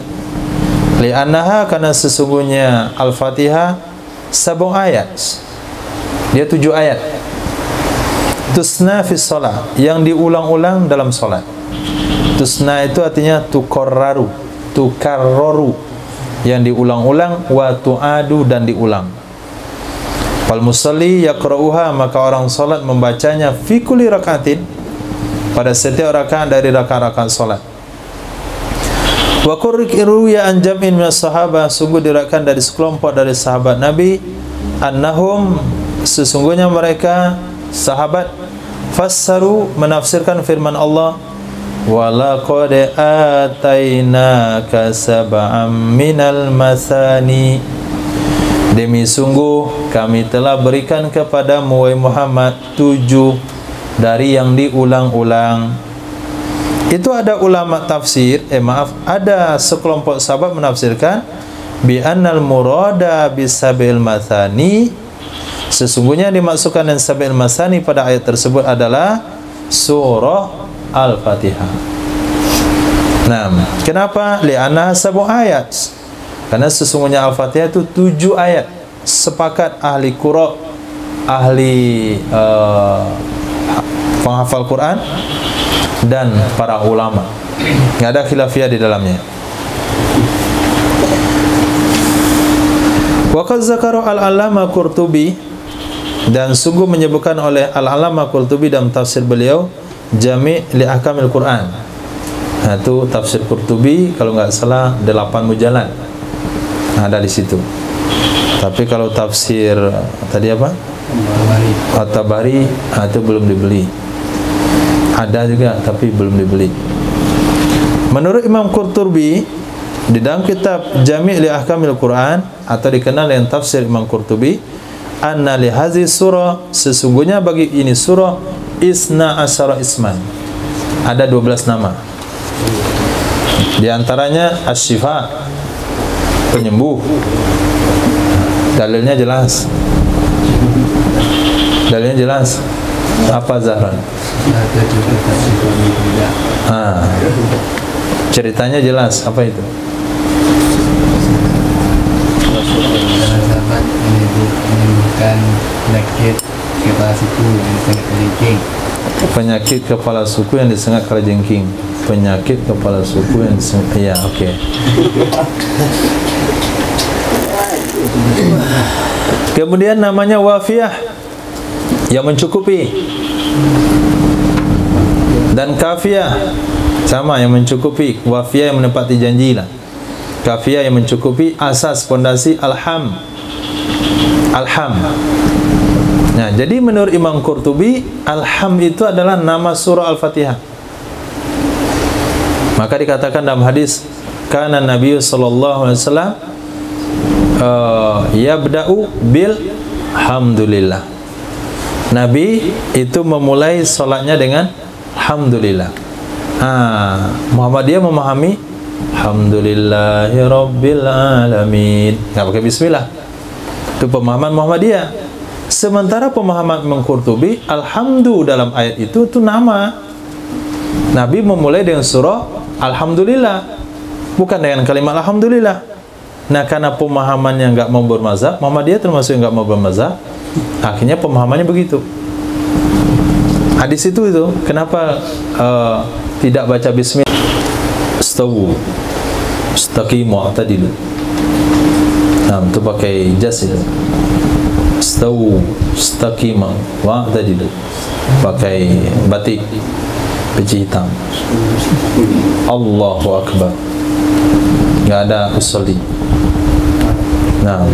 Li'annaha, karena sesungguhnya Al-Fatihah 7 ayat. Dia 7 ayat. Tusna fi shalah, yang diulang-ulang dalam salat. Tusna itu artinya tukarraru, tukarroru, yang diulang-ulang, wa tu'adu, dan diulang. Fal musalli yaqra'uha, maka orang salat membacanya fi kulli rakaatin, pada setiap rakaat dari rakaat-rakaat salat. Wa qurriru ya an jam'in minas sahabah, sungguh diriwayatkan dari sekelompok dari sahabat Nabi, annahum, sesungguhnya mereka sahabat, fassaru, menafsirkan firman Allah, walaqad atainaka sab'am minal masani, demi sungguh kami telah berikan kepadamu wahai Muhammad 7 dari yang diulang-ulang. Itu ada ulama tafsir, ada sekelompok sahabat menafsirkan bi annal murada bisabil masani, sesungguhnya dimaksudkan dengan sabil masani pada ayat tersebut adalah surah Al-Fatihah. Nah, kenapa? Li'annaha 7 ayat. Karena sesungguhnya Al-Fatihah itu 7 ayat. Sepakat ahli qira', ahli penghafal Quran dan para ulama. Enggak ada khilafiyah di dalamnya. Wa qad zakara al-Allamah Qurtubi, dan sungguh menyebutkan oleh al-Allamah Qurtubi dalam tafsir beliau Jami' li Ahkamil Quran. Nah, itu tafsir Qurtubi kalau enggak salah 8 mujalad. Nah, ada di situ. Tapi kalau tafsir tadi apa? At-Tabari, itu belum dibeli. Ada juga tapi belum dibeli. Menurut Imam Qurtubi, di dalam kitab Jami' li Ahkamil Quran, atau dikenal dengan tafsir Imam Qurtubi, anna li hadhihi surah, sesungguhnya bagi ini surah isna asyara isman, ada 12 nama. Di antaranya asy-syifa, penyembuh. Dalilnya jelas. Dalilnya jelas. Apa Zahran? Ceritanya jelas. Apa itu? Sahabat menyembuhkan penyakit kepala suku yang disengat kalajengking. Penyakit kepala suku yang disengat kalajengking. Penyakit kepala suku yang disengat. Ya, oke. Kemudian namanya wafiyah, yang mencukupi, dan kafiyah, sama, yang mencukupi. Wafiyah yang menepati janji lah. Kafiyah yang mencukupi asas fondasi alham. Alham. Nah, jadi menurut Imam Qurtubi, alham itu adalah nama surah Al-Fatihah. Maka dikatakan dalam hadis, kana Nabi sallallahu alaihi wasallam yabda'u bil hamdulillah. Nabi itu memulai salatnya dengan alhamdulillah. Muhammadiyah memahami alhamdulillahi rabbil alamin, enggak pakai bismillah. Itu pemahaman Muhammadiyah. Sementara pemahaman Imam Qurtubi, alhamdu dalam ayat itu nama. Nabi memulai dengan surah Alhamdulillah, bukan dengan kalimat Alhamdulillah. Nah, karena pemahamannya nggak mau bermazhab, Muhammadiyah termasuk yang nggak mau bermazhab, akhirnya pemahamannya begitu. Hadis itu kenapa tidak baca bismillah? Istawu, istaqimu, i'tadilu. Nah, itu pakai jas itu. Istawu, istaqimu, wa'tadilu. Pakai batik, peci hitam. Allahu Akbar. Nggak ada usolli. Nah,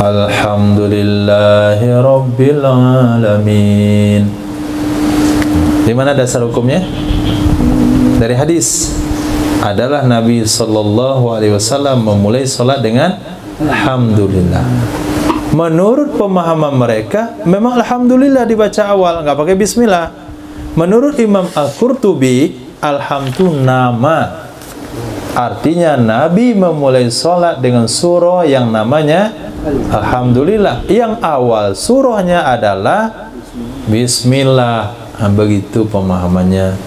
Alhamdulillahi Rabbil Alamin. Di mana dasar hukumnya? Dari hadis. Adalah Nabi SAW memulai salat dengan Alhamdulillah. Menurut pemahaman mereka, memang Alhamdulillah dibaca awal, nggak pakai Bismillah. Menurut Imam Al-Qurtubi, Alhamdu nama. Artinya Nabi memulai salat dengan surah yang namanya Alhamdulillah. Yang awal surahnya adalah Bismillah. Nah, begitu pemahamannya.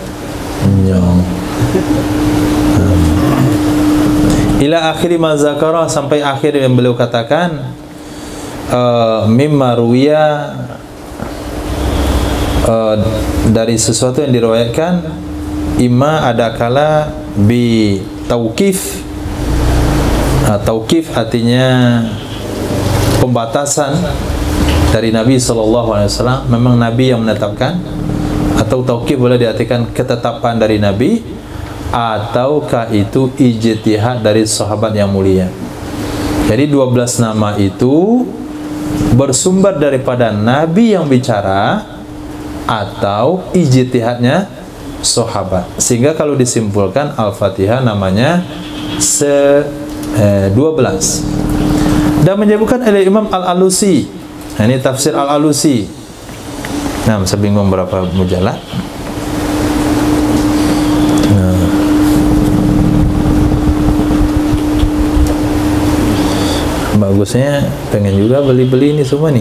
Ila akhiri ma zakara, sampai akhir yang beliau katakan, mimma ruwiya, dari sesuatu yang diriwayatkan, imma ada kala bi tauqif. Tauqif artinya pembatasan dari Nabi SAW. Memang Nabi yang menetapkan, atau tauqif boleh diartikan ketetapan dari Nabi, ataukah itu ijtihad dari sahabat yang mulia. Jadi 12 nama itu bersumber daripada Nabi yang bicara atau ijtihadnya sahabat. Sehingga kalau disimpulkan Al-Fatihah namanya 12. Dan menyebutkan oleh Imam Al-Alusi. Nah, ini tafsir Al-Alusi. Nah, saya bingung berapa mujalad. Bagusnya pengen juga beli-beli ini semua nih.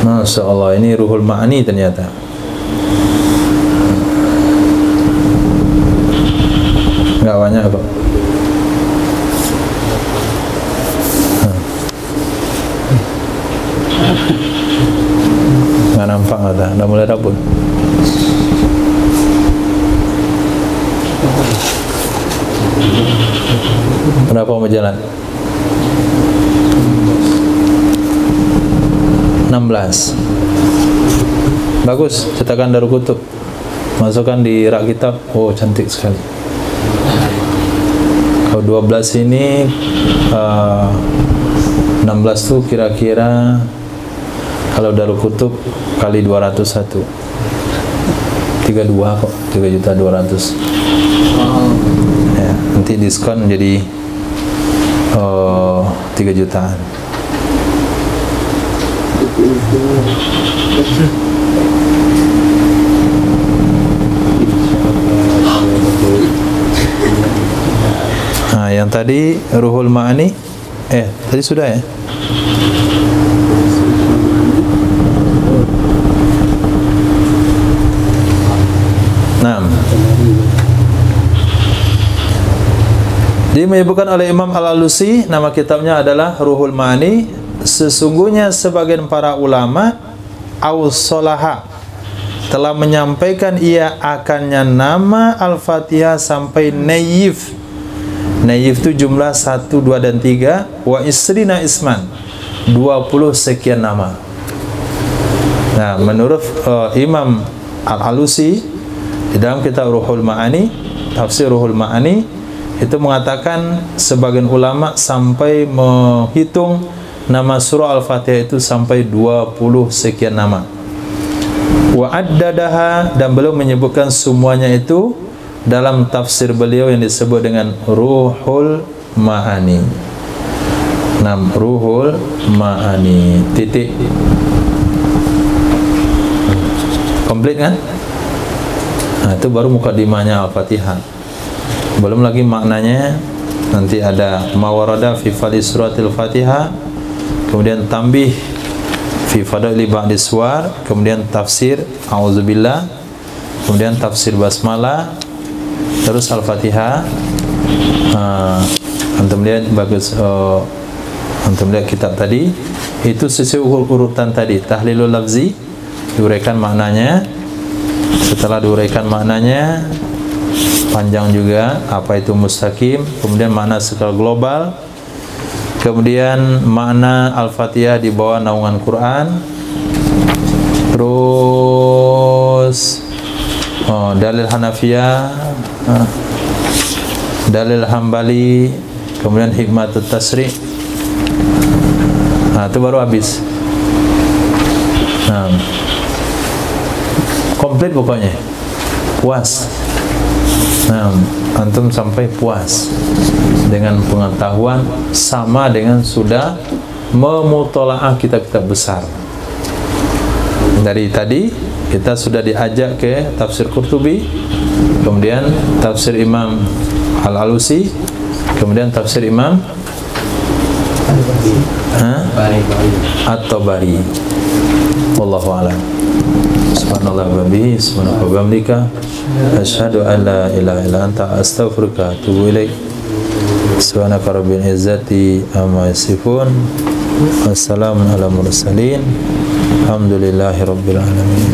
Masya Allah, ini Ruhul Ma'ani ternyata. Nggak banyak Pak. Nggak nampak, udah mulai rabun. Berapa mau jalan? 16. Bagus, cetakan Darul Kutub. Masukkan di rak kitab. Oh, cantik sekali. Kalau 12 ini 16 tuh kira-kira kalau Darul Kutub kali 201 32 kok, 3.200.000. Ya, nanti diskon jadi 3 jutaan. Nah, yang tadi Ruhul Ma'ani, tadi sudah ya? Nah, dia menyebutkan oleh Imam Al-Alusi, nama kitabnya adalah Ruhul Ma'ani. Sesungguhnya sebagian para ulama Aus-Solaha telah menyampaikan ia akannya nama Al-Fatihah sampai Nayyif. Nayyif itu jumlah 1, 2, dan 3. Wa isrina isman, 20 sekian nama. Nah, menurut Imam Al-Alusi di dalam kitab Ruhul Ma'ani, tafsir Ruhul Ma'ani, itu mengatakan sebagian ulama sampai menghitung nama surah Al-Fatihah itu sampai 20 sekian nama. Wa addadaha, dan beliau menyebutkan semuanya itu dalam tafsir beliau yang disebut dengan Ruhul Ma'ani. Ruhul Ma'ani. Titik. Komplit kan? Nah, itu baru mukadimahnya Al-Fatihah. Belum lagi maknanya. Nanti ada mawarada fi fadli suratil Fatihah, kemudian tambih fi fadli ba'di suwar, kemudian tafsir auzubillah, kemudian tafsir basmalah, terus Al-Fatihah. Antum lihat bagus, antum lihat kitab tadi, itu sesuai urutan tadi. Tahlilul lafzi, diuraikan maknanya. Setelah diuraikan maknanya, panjang juga, apa itu mustaqim, kemudian makna secara global, kemudian makna Al-Fatihah di bawah naungan Quran, terus dalil Hanafiyah, dalil Hambali, kemudian hikmatut tasri'. Nah, itu baru habis. Nah, komplit pokoknya, puas. Nah, antum sampai puas dengan pengetahuan sama dengan sudah memutolaah kitab-kitab besar. Dari tadi kita sudah diajak ke tafsir Qurtubi, kemudian tafsir Imam Al-Alusi, kemudian tafsir Imam At-Tabari. Wallahu a'lam. Subhanallah wa bihi, subhanaka wa bihamdika, asyhadu an la ilaha illa anta, astaghfiruka wa atubu ilaik. Subhanaka rabbil izzati amma yasifun, wassalamun ala mursalin, alhamdulillahi rabbil alamin.